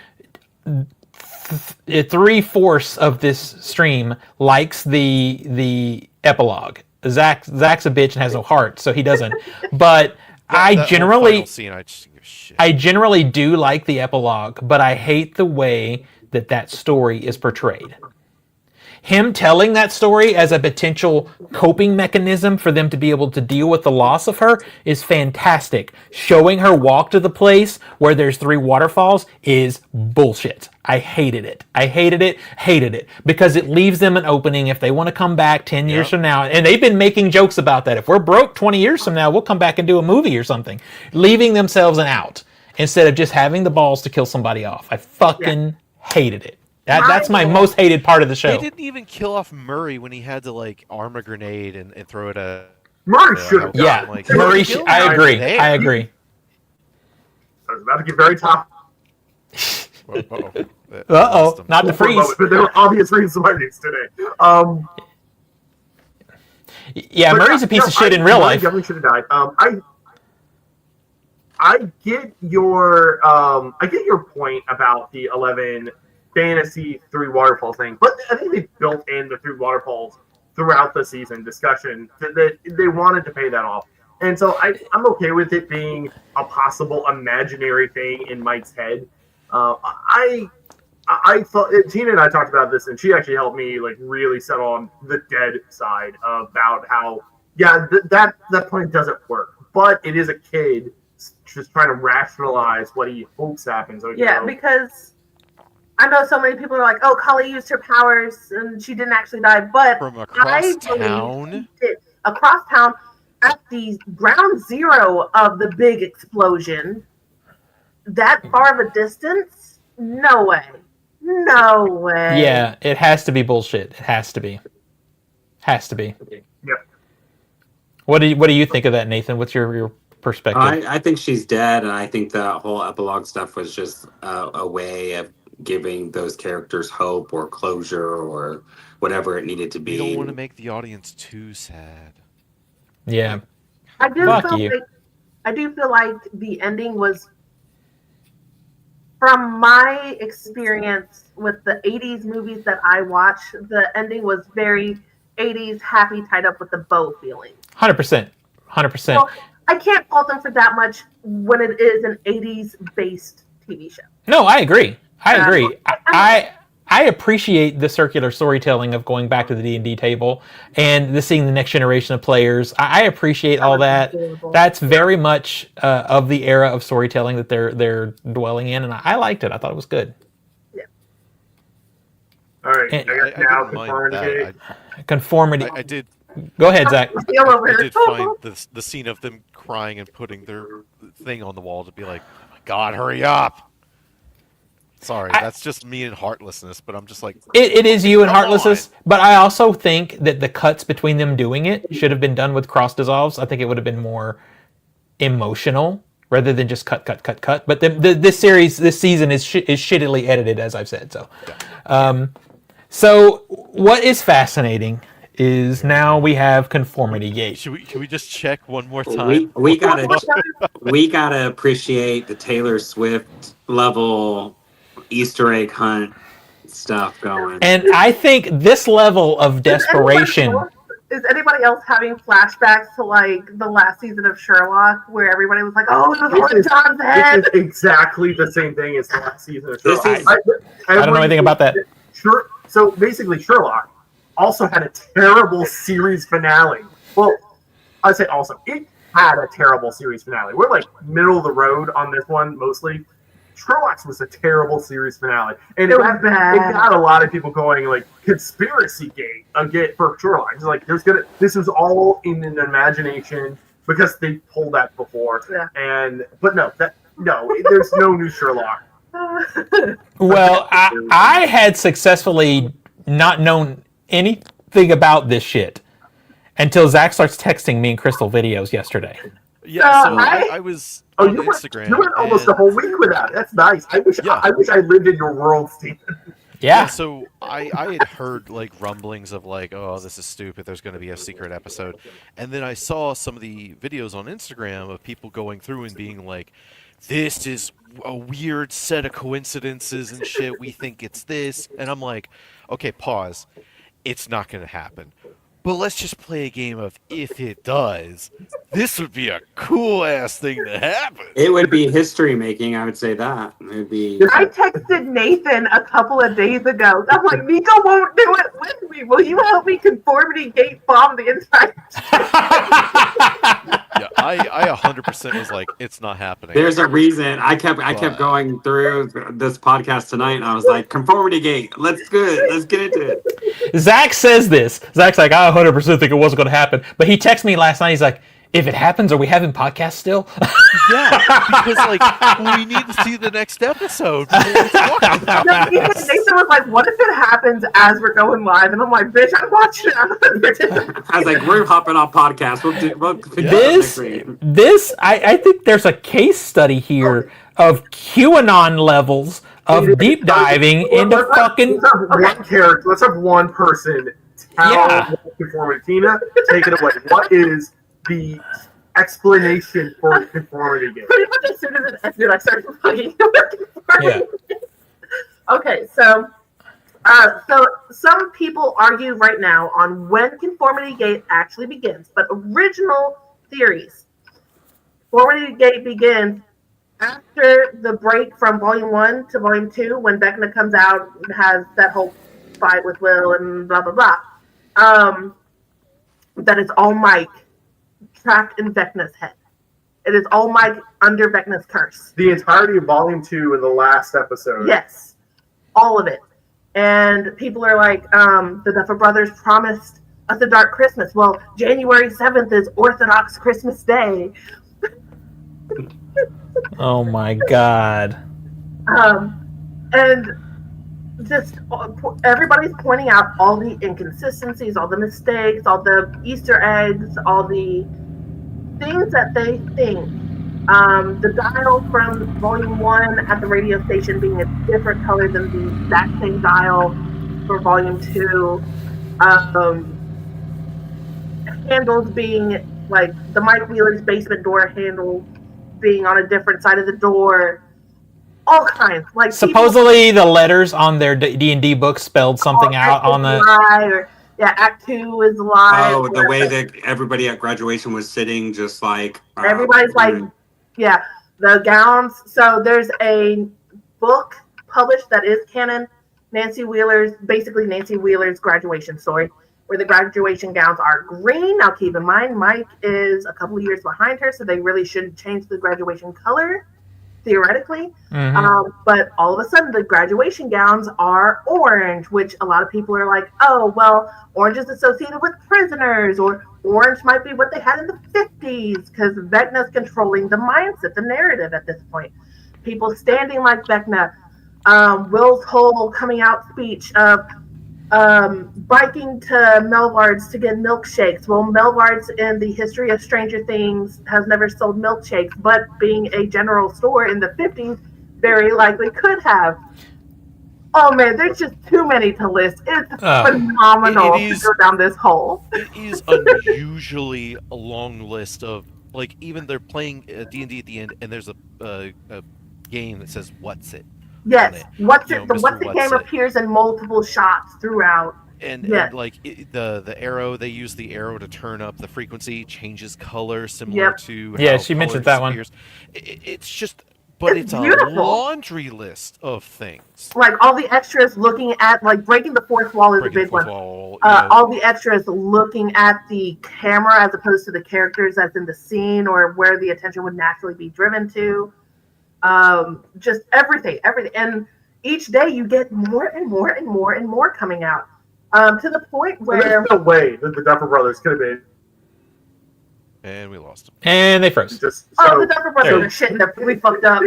3/4 of this stream likes the epilogue. Zach's a bitch and has no heart, so he doesn't. But I That whole generally final scene, I just give a shit. I generally do like the epilogue, but I hate the way that story is portrayed. Him telling that story as a potential coping mechanism for them to be able to deal with the loss of her is fantastic. Showing her walk to the place where there's 3 waterfalls is bullshit. I hated it. Hated it. Because it leaves them an opening if they want to come back 10 years from now. And they've been making jokes about that. If we're broke 20 years from now, we'll come back and do a movie or something. Leaving themselves an out instead of just having the balls to kill somebody off. I fucking hated it. That's my most hated part of the show. They didn't even kill off Murray when he had to like arm a grenade and throw it at. Murray should have Yeah, died. Like, Murray. kill him. I agree. Hey. I agree. I was about to get very tough. Uh-oh, not the freeze. But there were obvious reasons why it's today. Yeah, Murray's a piece of shit in real life. Definitely should have died. I get your point about the 11 fantasy 3 waterfall thing, but I think they built in the 3 waterfalls throughout the season discussion that they wanted to pay that off, and so I'm okay with it being a possible imaginary thing in Mike's head. I thought Tina and I talked about this, and she actually helped me like really settle on the dead side about how that point doesn't work, but it is a kid just trying to rationalize what he hopes happens. Because I know so many people are like, "Oh, Kali used her powers and she didn't actually die," but From across I believe town? she did. Across town, at the ground zero of the big explosion, that far of a distance, no way. Yeah, it has to be bullshit. It has to be. Yep. What do you think of that, Nathan? What's your perspective? I think she's dead, and I think the whole epilogue stuff was just a way of giving those characters hope or closure or whatever it needed to be. You don't want to make the audience too sad. Yeah. I do Fuck feel you. like the ending was, from my experience with the 80s movies that I watched, the ending was very 80s happy tied up with the bow feeling. 100%. So I can't fault them for that much when it is an 80s based TV show. No, I agree. I appreciate the circular storytelling of going back to the D&D table and seeing the next generation of players. I appreciate all that. That's very much of the era of storytelling that they're dwelling in, and I liked it. I thought it was good. Yeah. All right. And- I guess now didn't mind conformity. that. Conformity. I did. Go ahead, Zach. Feel over I here. did find the scene of them crying and putting their thing on the wall to be like, "Oh my God, hurry up!" Sorry, that's just me and heartlessness, but I'm just like, It is you and Come heartlessness, but I also think that the cuts between them doing it should have been done with cross dissolves. I think it would have been more emotional rather than just cut. But this season is shittily edited, as I've said. So what is fascinating is now we have conformity gate. should we just check one more time? We gotta appreciate the Taylor Swift level Easter egg hunt stuff going. And I think this level of desperation. Is anybody else having flashbacks to like the last season of Sherlock, where everybody was like, "Oh, this is John's head"? This is exactly the same thing as the last season of This Sherlock. is- I don't know anything about that. Sure. So basically, Sherlock also had a terrible series finale. Well, I say also, it had a terrible series finale. We're like middle of the road on this one mostly. Sherlock's was a terrible series finale, and It was bad. It got a lot of people going like conspiracy gate for Sherlock. It's like this was all in an imagination because they pulled that before. Yeah. But there's no new Sherlock. Well, I had successfully not known anything about this shit until Zach starts texting me and Crystal videos yesterday. Yeah, so I was on Instagram. You went almost a whole week without it. That's nice. I wish I lived in your world, Stephen. Yeah. So I had heard like rumblings of like, oh, this is stupid. There's going to be a secret episode, and then I saw some of the videos on Instagram of people going through and being like, this is a weird set of coincidences and shit. We think it's this, and I'm like, okay, pause. It's not going to happen. But let's just play a game of if it does. This would be a cool ass thing to happen. It would be history making. I would say that it would be. I texted Nathan a couple of days ago. I'm like, Nico won't do it with me. Will you help me conformity gate bomb the entire? Yeah, I 100% was like, it's not happening. There's a reason. I kept going through this podcast tonight, and I was like, conformity gate. Let's get into it. Zach says this. Zach's like, I 100% think it wasn't going to happen. But he texted me last night. He's like, if it happens, are we having podcasts still? Yeah, because like we need to see the next episode. Nathan was like, what if it happens as we're going live? And I'm like, bitch, I'm watching it. I was like, we're hopping off podcast. I think there's a case study here of QAnon levels of deep diving into fucking. One character. Let's have one person tell conformity. Tina, take it away. What is the explanation for conformity game? Pretty much as soon as it ended, I started fucking Yeah. Okay, so some people argue right now on when conformity gate actually begins, but original theories. Conformity gate begins after the break from Volume 1 to Volume 2, when Vecna comes out and has that whole fight with Will and blah, blah, blah. That is all Mike trapped in Vecna's head. It is all Mike under Vecna's curse. The entirety of Volume 2 in the last episode. Yes. All of it. And people are like, the Duffer Brothers promised us a dark Christmas. Well, January 7th is Orthodox Christmas Day. Oh my God. And just everybody's pointing out all the inconsistencies, all the mistakes, all the Easter eggs, all the things that they think. The dial from Volume 1 at the radio station being a different color than the exact same dial for Volume 2. Handles being like the Mike Wheeler's basement door handle being on a different side of the door. All kinds. Like supposedly the letters on their D&D book spelled something out on the... Or, Act 2 is live. Oh, the way that everybody at graduation was sitting, just like... everybody's like... Yeah, the gowns. So there's a book published that is canon, Nancy Wheeler's graduation story, where the graduation gowns are green. Now keep in mind, Mike is a couple of years behind her, so they really shouldn't change the graduation color, theoretically. Mm-hmm. But all of a sudden, the graduation gowns are orange, which a lot of people are like, oh, well, orange is associated with prisoners, or orange might be what they had in the 50s, because Vecna's controlling the mindset, the narrative at this point. People standing like Vecna. Will's whole coming out speech of biking to Melvard's to get milkshakes. Well, Melvard's in the history of Stranger Things has never sold milkshakes, but being a general store in the 50s, very likely could have. Oh man, there's just too many to list. It's phenomenal to go down this hole. It is unusually a long list of, like, even they're playing D&D at the end, and there's a game that says "What's It." Yes, What's It? The Mr. What's It game appears in multiple shots throughout. And like the arrow, they use the arrow to turn up the frequency, changes color, similar to how she color mentioned that one. disappears. It's just, but it's a laundry list of things. Like all the extras looking at, like breaking the fourth wall is a big one. All the extras looking at the camera as opposed to the characters that's in the scene or where the attention would naturally be driven to. Just everything. And each day you get more and more and more and more coming out. To the point where there's no way that the Duffer Brothers could have been And we lost him. And they froze. Just Oh, so the Duffer Brothers There. are shitting up. We fucked up.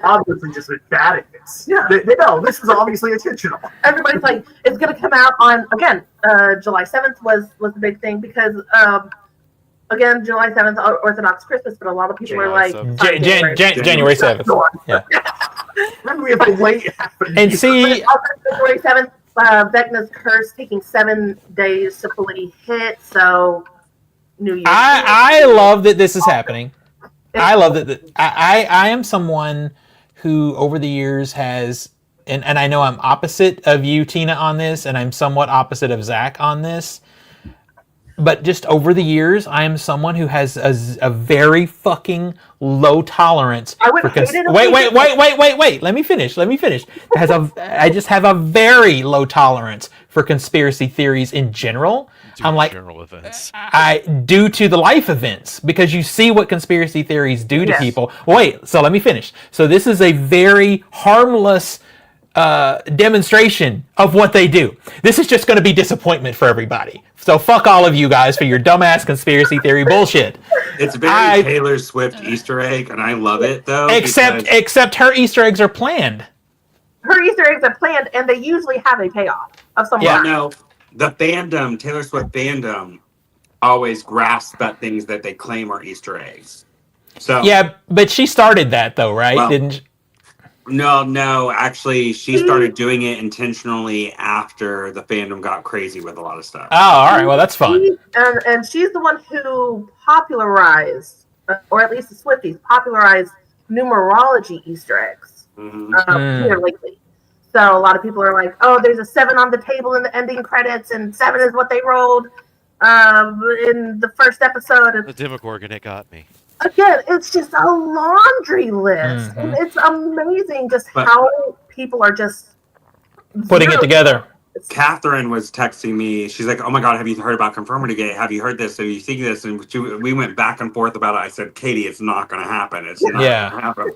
obviously just a bad at this. Yeah. They know this is obviously intentional. Everybody's like, it's gonna come out on again. July 7th was the big thing because again, July 7th, Orthodox Christmas, but a lot of people were July like, 7th. January 7th. Yeah. Then we have to wait. And see, February 7th, Vecna's curse taking 7 days to fully hit. So New Year's. I love that this is happening. I love that. I am someone who over the years has, and I know I'm opposite of you, Tina, on this, and I'm somewhat opposite of Zach on this. But just over the years, I am someone who has a very fucking low tolerance. I would hate it if Wait. Let me finish. I just have a very low tolerance for conspiracy theories in general. I'm like, general events. due to the life events, because you see what conspiracy theories do to Yes. people. Wait, so let me finish. So this is a very harmless demonstration of what they do. This is just going to be disappointment for everybody. So fuck all of you guys for your dumbass conspiracy theory bullshit. It's very Taylor Swift Easter egg, and I love it though. Except her Easter eggs are planned. Her Easter eggs are planned, and they usually have a payoff of some Yeah, kind. no, the fandom, Taylor Swift fandom, always grasps at things that they claim are Easter eggs. So Yeah, but she started that though, right? Well, Didn't she? No, actually, she started doing it intentionally after the fandom got crazy with a lot of stuff. Oh, all right. Well, that's fun. And she's the one who popularized, or at least the Swifties popularized numerology Easter eggs here lately. So a lot of people are like, "Oh, there's a 7 on the table in the ending credits, and 7 is what they rolled in the first episode." The Demogorgon, it got me. Again, it's just a laundry list, and it's amazing just how people are just Putting it together. Catherine was texting me. She's like, "Oh my god, have you heard about Confirmity Gate? Have you heard this? Have you seen this?" And we went back and forth about it. I said, "Katie, it's not going to happen. It's not going to happen."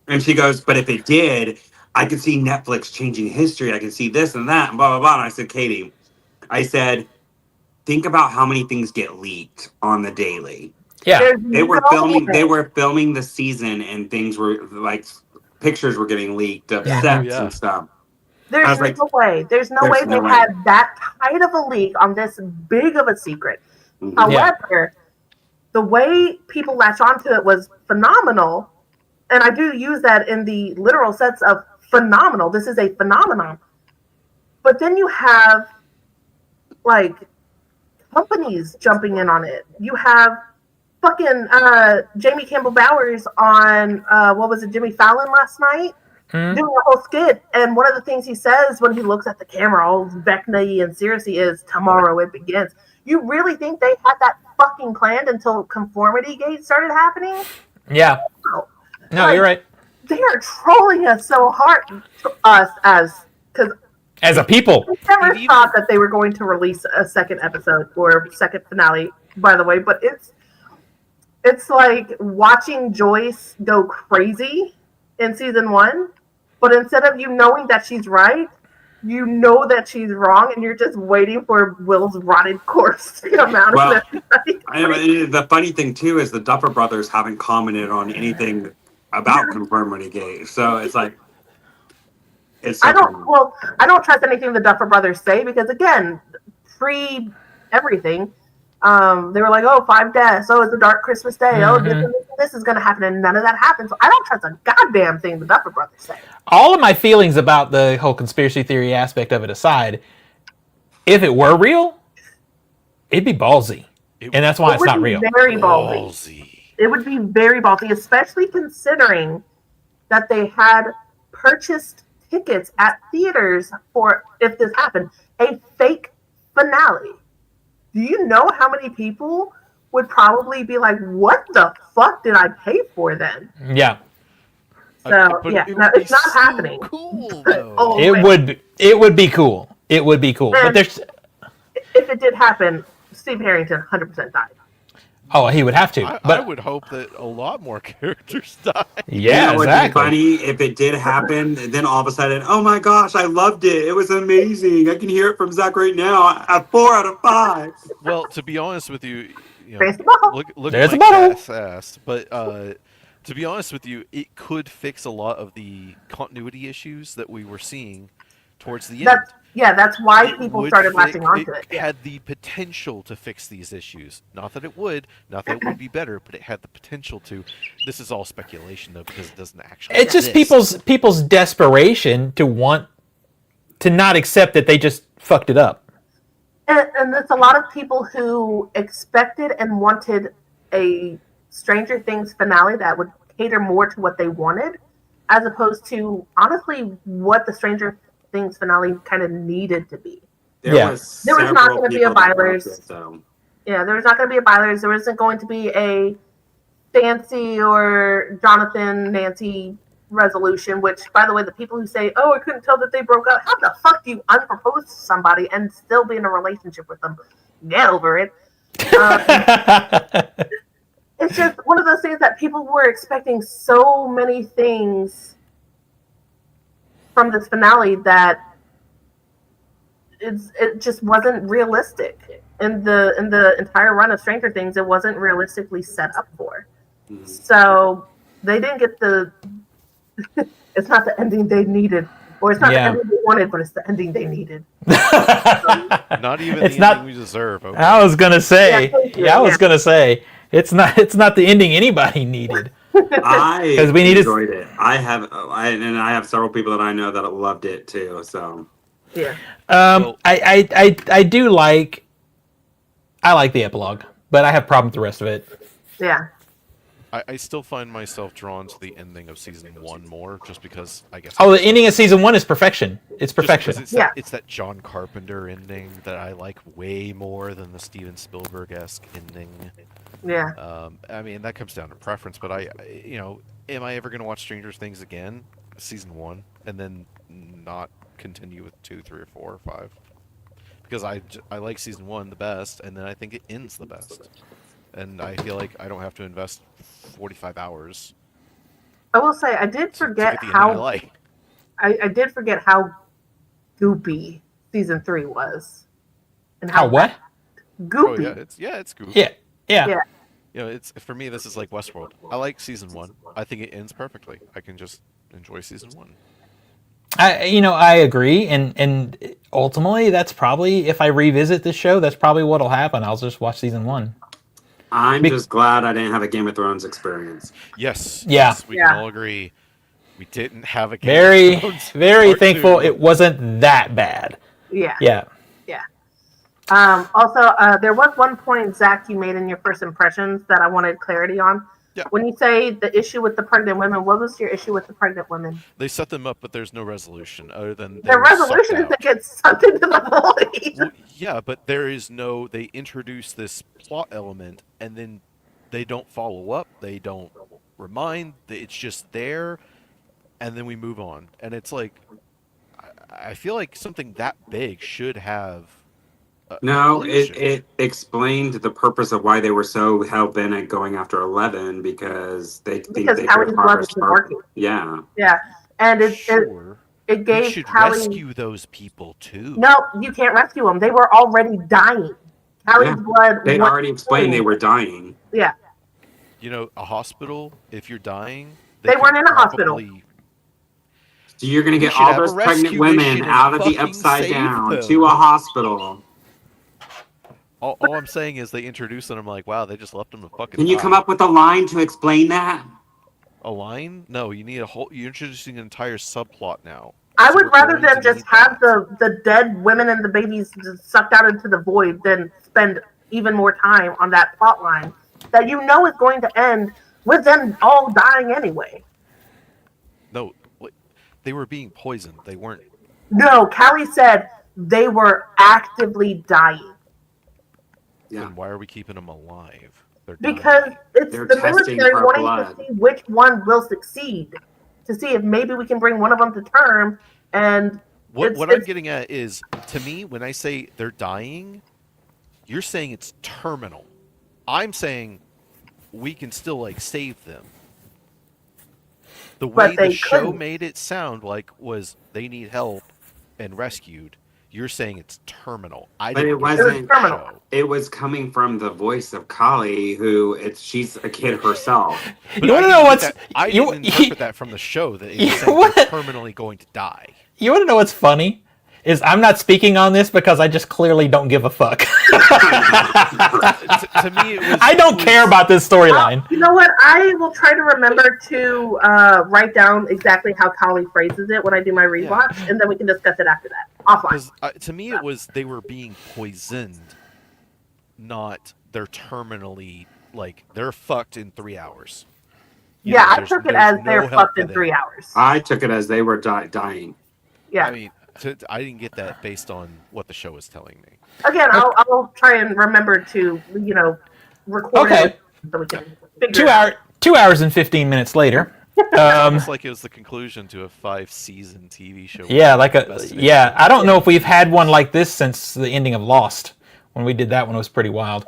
And she goes, "But if it did, I could see Netflix changing history. I can see this and that and blah blah blah." And I said, "Katie, I said, think about how many things get leaked on the daily." Yeah, They were filming the season, and things were like pictures were getting leaked of sets and stuff. There's like, no way. There's no way they had that tight of a leak on this big of a secret. However, the way people latch onto it was phenomenal, and I do use that in the literal sense of phenomenal. This is a phenomenon. But then you have like companies jumping in on it. You have fucking Jamie Campbell Bowers on what was it, Jimmy Fallon last night, doing a whole skit, and one of the things he says when he looks at the camera, all Vecna and seriously, is "Tomorrow it begins." You really think they had that fucking planned until Conformity Gate started happening? Yeah. No, you're right. They are trolling us so hard, us as a people. I never thought that they were going to release a second episode or second finale, by the way, but it's like watching Joyce go crazy in season 1, but instead of you knowing that she's right, you know that she's wrong, and you're just waiting for Will's rotted corpse to come out of it. The funny thing too is the Duffer Brothers haven't commented on anything about Conformity Gate, so it's like I don't trust anything the Duffer Brothers say, because again, pre everything. They were like, "Oh, 5 deaths. Oh, it's a dark Christmas day. Oh, this is going to happen," and none of that happened. So I don't trust a goddamn thing the Duffer Brothers say. All of my feelings about the whole conspiracy theory aspect of it aside, if it were real, it'd be ballsy, and that's why it's not real. Very ballsy. It would be very ballsy, especially considering that they had purchased tickets at theaters for, if this happened, a fake finale. Do you know how many people would probably be like, "What the fuck did I pay for then?" Yeah. So it's not happening. Cool, though. It would be cool. It would be cool. And but there's if it did happen, Steve Harrington 100% died. Oh, he would have to. I would hope that a lot more characters die. Yeah, it would be funny if it did happen, and then all of a sudden, oh my gosh, I loved it. It was amazing. I can hear it from Zach right now. A 4 out of 5. Well, to be honest with you, Fancy ball. look There's at a my bottle. cat's ass. But to be honest with you, it could fix a lot of the continuity issues that we were seeing towards the end. That's why It people would started latching onto it it. Yeah. had the potential to fix these issues. Not that it would, not that it would be better, but it had the potential to. This is all speculation though, because it doesn't actually. It's just exist. people's desperation to want to not accept that they just fucked it up. And there's a lot of people who expected and wanted a Stranger Things finale that would cater more to what they wanted, as opposed to honestly what the Stranger Things finale kind of needed to be. Yeah. There was not going to be a Bylers. So. Yeah, there was not going to be a Bylers. There wasn't going to be a Fancy or Jonathan Nancy resolution, which, by the way, the people who say, oh, I couldn't tell that they broke up, how the fuck do you unpropose to somebody and still be in a relationship with them? Get over it. It's just one of those things that people were expecting so many things from this finale that it just wasn't realistic. In the entire run of Stranger Things, it wasn't realistically set up for. Mm-hmm. So they didn't get the it's not the ending they needed, or it's not the ending they wanted, but it's the ending they needed. Not even the ending we deserve. Okay. I was gonna say, I was gonna say, it's not the ending anybody needed. I we enjoyed it. I have several people that I know that loved it too. So yeah, I do like the epilogue, but I have problems with the rest of it. Yeah. I still find myself drawn to the ending of season 1 more, just because I guess. Oh, the ending of season 1 is perfection. It's perfection. It's that John Carpenter ending that I like way more than the Steven Spielberg-esque ending. Yeah. I mean, that comes down to preference, but am I ever going to watch Stranger Things again, season 1, and then not continue with 2, 3, or 4, or 5? Because I like season 1 the best, and then I think it ends the best. And I feel like I don't have to invest 45 hours. I will say I did forget how I did forget how goopy season 3 was, and how what? Goopy. Oh, yeah, it's goopy. Yeah. It's for me. This is like Westworld. I like season 1. I think it ends perfectly. I can just enjoy season 1. I agree, and ultimately, that's probably, if I revisit this show, that's probably what'll happen. I'll just watch season 1. I'm just glad I didn't have a Game of Thrones experience. Yes. Yeah. Yes, we can all agree. We didn't have a Game very, of Thrones very thankful 2. it wasn't that bad. Yeah. Yeah. Also, there was one point, Zach, you made in your first impressions that I wanted clarity on. Yeah. When you say the issue with the pregnant women, what was your issue with the pregnant women? They set them up, but there's no resolution other than the resolution is to get sucked into the void. Well, yeah, but there is no. They introduce this plot element, and then they don't follow up. They don't remind. It's just there, and then we move on. And it's like, I feel like something that big should have. No, it explained the purpose of why they were so hell-bent at going after 11, because they think they could harvest working. Yeah. Yeah, and it gave we should Callie... rescue those people too. No, you can't rescue them. They were already dying. Callie's blood. They already explained they were dying. Yeah. A hospital. If you're dying, they weren't in a hospital. So you're going to get all those pregnant women out of the Upside Down to a hospital. All I'm saying is they introduced them. I'm like, wow, they just left them to fucking. Can you come up with a line to explain that? A line? No, you need a whole. You're introducing an entire subplot now. I would rather than just have the dead women and the babies just sucked out into the void than spend even more time on that plot line that is going to end with them all dying anyway. No, they were being poisoned. They weren't. No, Callie said they were actively dying. Yeah. Then why are we keeping them alive? Because it's the military wanting to see which one will succeed, to see if maybe we can bring one of them to term. And what I'm getting at is, to me, when I say they're dying, you're saying it's terminal. I'm saying we can still save them. The way the show made it sound like was they need help and rescued. You're saying it's terminal. I But didn't it get wasn't. the terminal. show. It was coming from the voice of Kali, she's a kid herself. But You want to I know didn't what's get that- I you, didn't interpret that from the show that it was You saying what? they're terminally going to die. You want to know what's funny? Is I'm not speaking on this because I just clearly don't give a fuck. To me, it was. I don't care about this storyline. You know what? I will try to remember to write down exactly how Kali phrases it when I do my rewatch, and then we can discuss it after that offline. Because to me, it was they were being poisoned, not they're terminally like they're fucked in 3 hours. You Yeah, know, I there's- took it there's as no they're help fucked for in them. 3 hours. I took it as they were dying. Yeah. I mean, I didn't get that based on what the show was telling me. Again, I'll try and remember to record Okay. it so we can figure it out. 2 hours and 15 minutes later. Almost like it was the conclusion to a 5-season TV show. Yeah, Best I don't know if we've had one like this since the ending of Lost. When we did that one, it was pretty wild.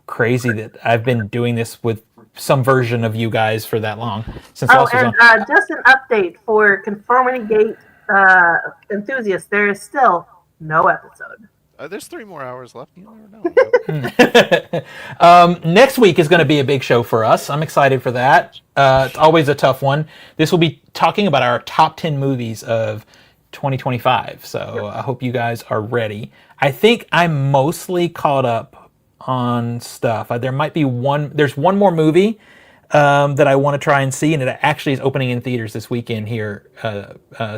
Crazy that I've been doing this with some version of you guys for that long since Oh, Lost was and on. just an update for Conformity Gate enthusiasts: there is still no episode. There's 3 more hours left. You never know. Next week is going to be a big show for us. I'm excited for that. It's always a tough one. This will be talking about our top 10 movies of 2025. So I hope you guys are ready. I think I'm mostly caught up on stuff. There might be there's one more movie that I want to try and see, and it actually is opening in theaters this weekend here.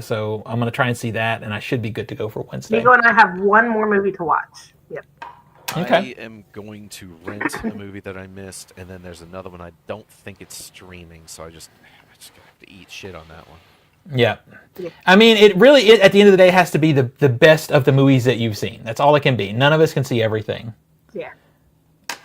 So I'm going to try and see that, and I should be good to go for Wednesday. Diego and I have one more movie to watch. Yep. Okay. I am going to rent a movie that I missed, and then there's another one I don't think it's streaming, so I just gonna have to eat shit on that one. Yeah. I mean, it really, at the end of the day, has to be the best of the movies that you've seen. That's all it can be. None of us can see everything. Yeah.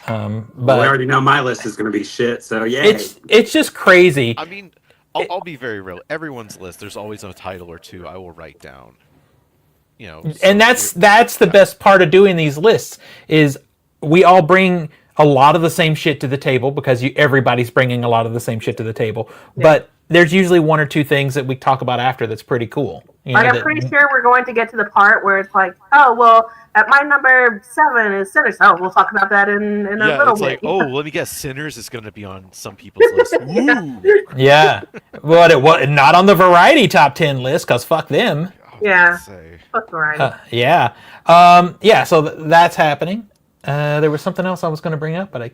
But we But already know my list is going to be shit, so yeah. it's just crazy. I mean, I'll be very real. Everyone's list, there's always a title or two I will write down. You know, And that's the best part of doing these lists is we all bring a lot of the same shit to the table because everybody's bringing a lot of the same shit to the table. Yeah. But there's usually one or two things that we talk about after that's pretty cool. I'm pretty sure we're going to get to the part where it's like, oh, well, at my number 7 is Sinners. Oh, we'll talk about that in a little it's bit. like, oh, let me guess, Sinners is going to be on some people's list. Ooh. Yeah. But it was not on the Variety top 10 list because fuck them. Yeah. Fuck Variety. Yeah. Yeah, so that's happening. There was something else I was going to bring up, but I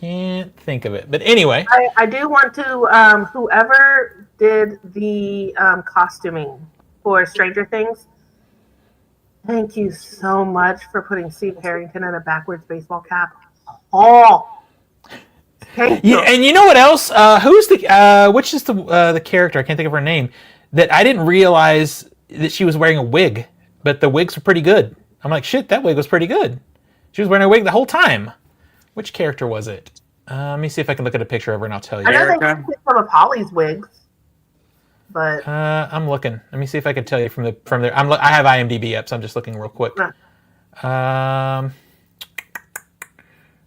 can't think of it. But anyway. I do want to, whoever did the costuming for Stranger Things, thank you so much for putting Steve Harrington in a backwards baseball cap. Oh, yeah, and you know what else? Who's which is the character? I can't think of her name. That I didn't realize that she was wearing a wig, but the wigs were pretty good. I'm like, shit, that wig was pretty good. She was wearing a wig the whole time. Which character was it? Let me see if I can look at a picture of her and I'll tell you. I know they took some of Holly's wigs, but I'm looking. Let me see if I can tell you from there. I have IMDb up, so I'm just looking real quick.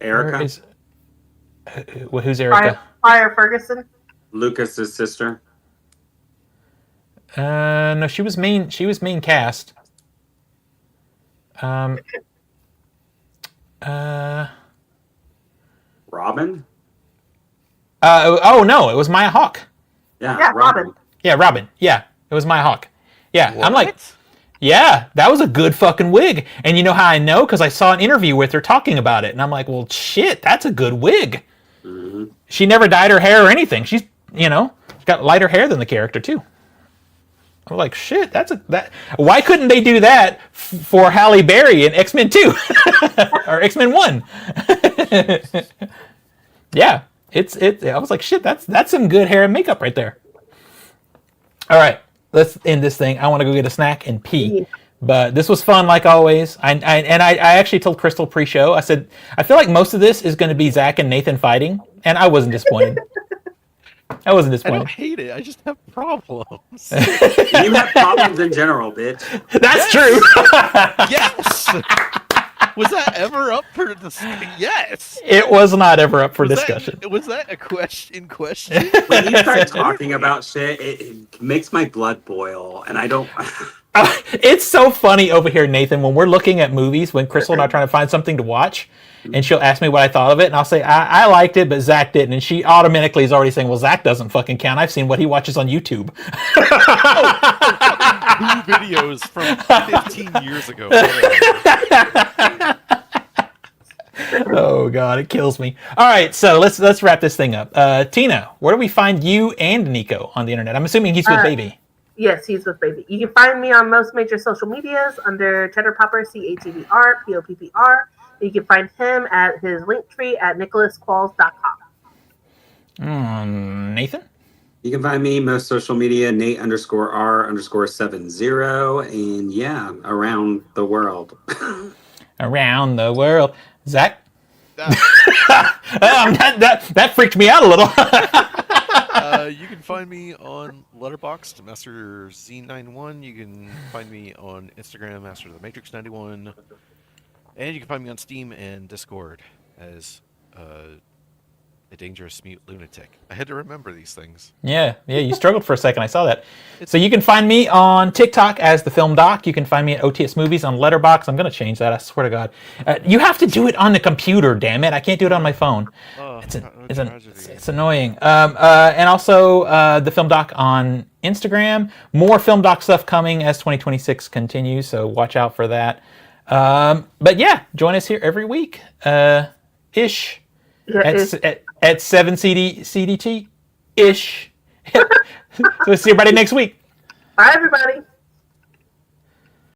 Erica. Who's Erica? Fire Ferguson. Lucas's sister. No, she was main. She was main cast. Robin. Oh no, it was Maya Hawke. Yeah, Robin. Yeah, Robin. Yeah, it was Maya Hawke. Yeah, What? I'm like, yeah, that was a good fucking wig. And you know how I know? Because I saw an interview with her talking about it, and I'm like, well, shit, that's a good wig. Mm-hmm. She never dyed her hair or anything. She's got lighter hair than the character too. I'm like, shit, that. Why couldn't they do that for Halle Berry in X-Men 2 or X-Men 1? Yeah, I was like, shit, that's some good hair and makeup right there. All right, let's end this thing. I want to go get a snack and pee. But this was fun, like always. I actually told Crystal pre-show. I said I feel like most of this is going to be Zach and Nathan fighting, and I wasn't disappointed. I wasn't I disappointed. don't hate it. I just have problems. You have problems in general, bitch. That's true. Yes. Was that ever up for discussion? Yes. It was not ever up for discussion. Was that a question? Question? When you start talking about shit, it makes my blood boil, and I don't. It's so funny over here, Nathan, when we're looking at movies, when Crystal and I are trying to find something to watch, and she'll ask me what I thought of it, and I'll say, I liked it, but Zach didn't. And she automatically is already saying, well, Zach doesn't fucking count. I've seen what he watches on YouTube. Boo videos from 15 years ago. Oh, God, it kills me. All right, so let's wrap this thing up. Tina, where do we find you and Nico on the internet? I'm assuming he's with Baby. Yes, he's with Baby. You can find me on most major social medias under Cheddar Popper, CATVR, POPPR. You can find him at his link tree at nicholasqualls.com. Nathan? You can find me most social media, Nate_R_70, and yeah, around the world. Around the world. Zach? That freaked me out a little. You can find me on Letterboxd, Master Z91. You can find me on Instagram, Master the Matrix 91, and you can find me on Steam and Discord as a dangerous mute lunatic. I had to remember these things. Yeah, you struggled for a second. I saw that. So you can find me on TikTok as the Film Doc. You can find me at OTS Movies on Letterboxd. I'm going to change that. I swear to God. You have to do it on the computer. Damn it! I can't do it on my phone. It's annoying. And also the Film Doc on Instagram. More Film Doc stuff coming as 2026 continues. So watch out for that. But yeah, join us here every week. Ish. At 7 CDT ish. So see everybody next week. Bye, everybody.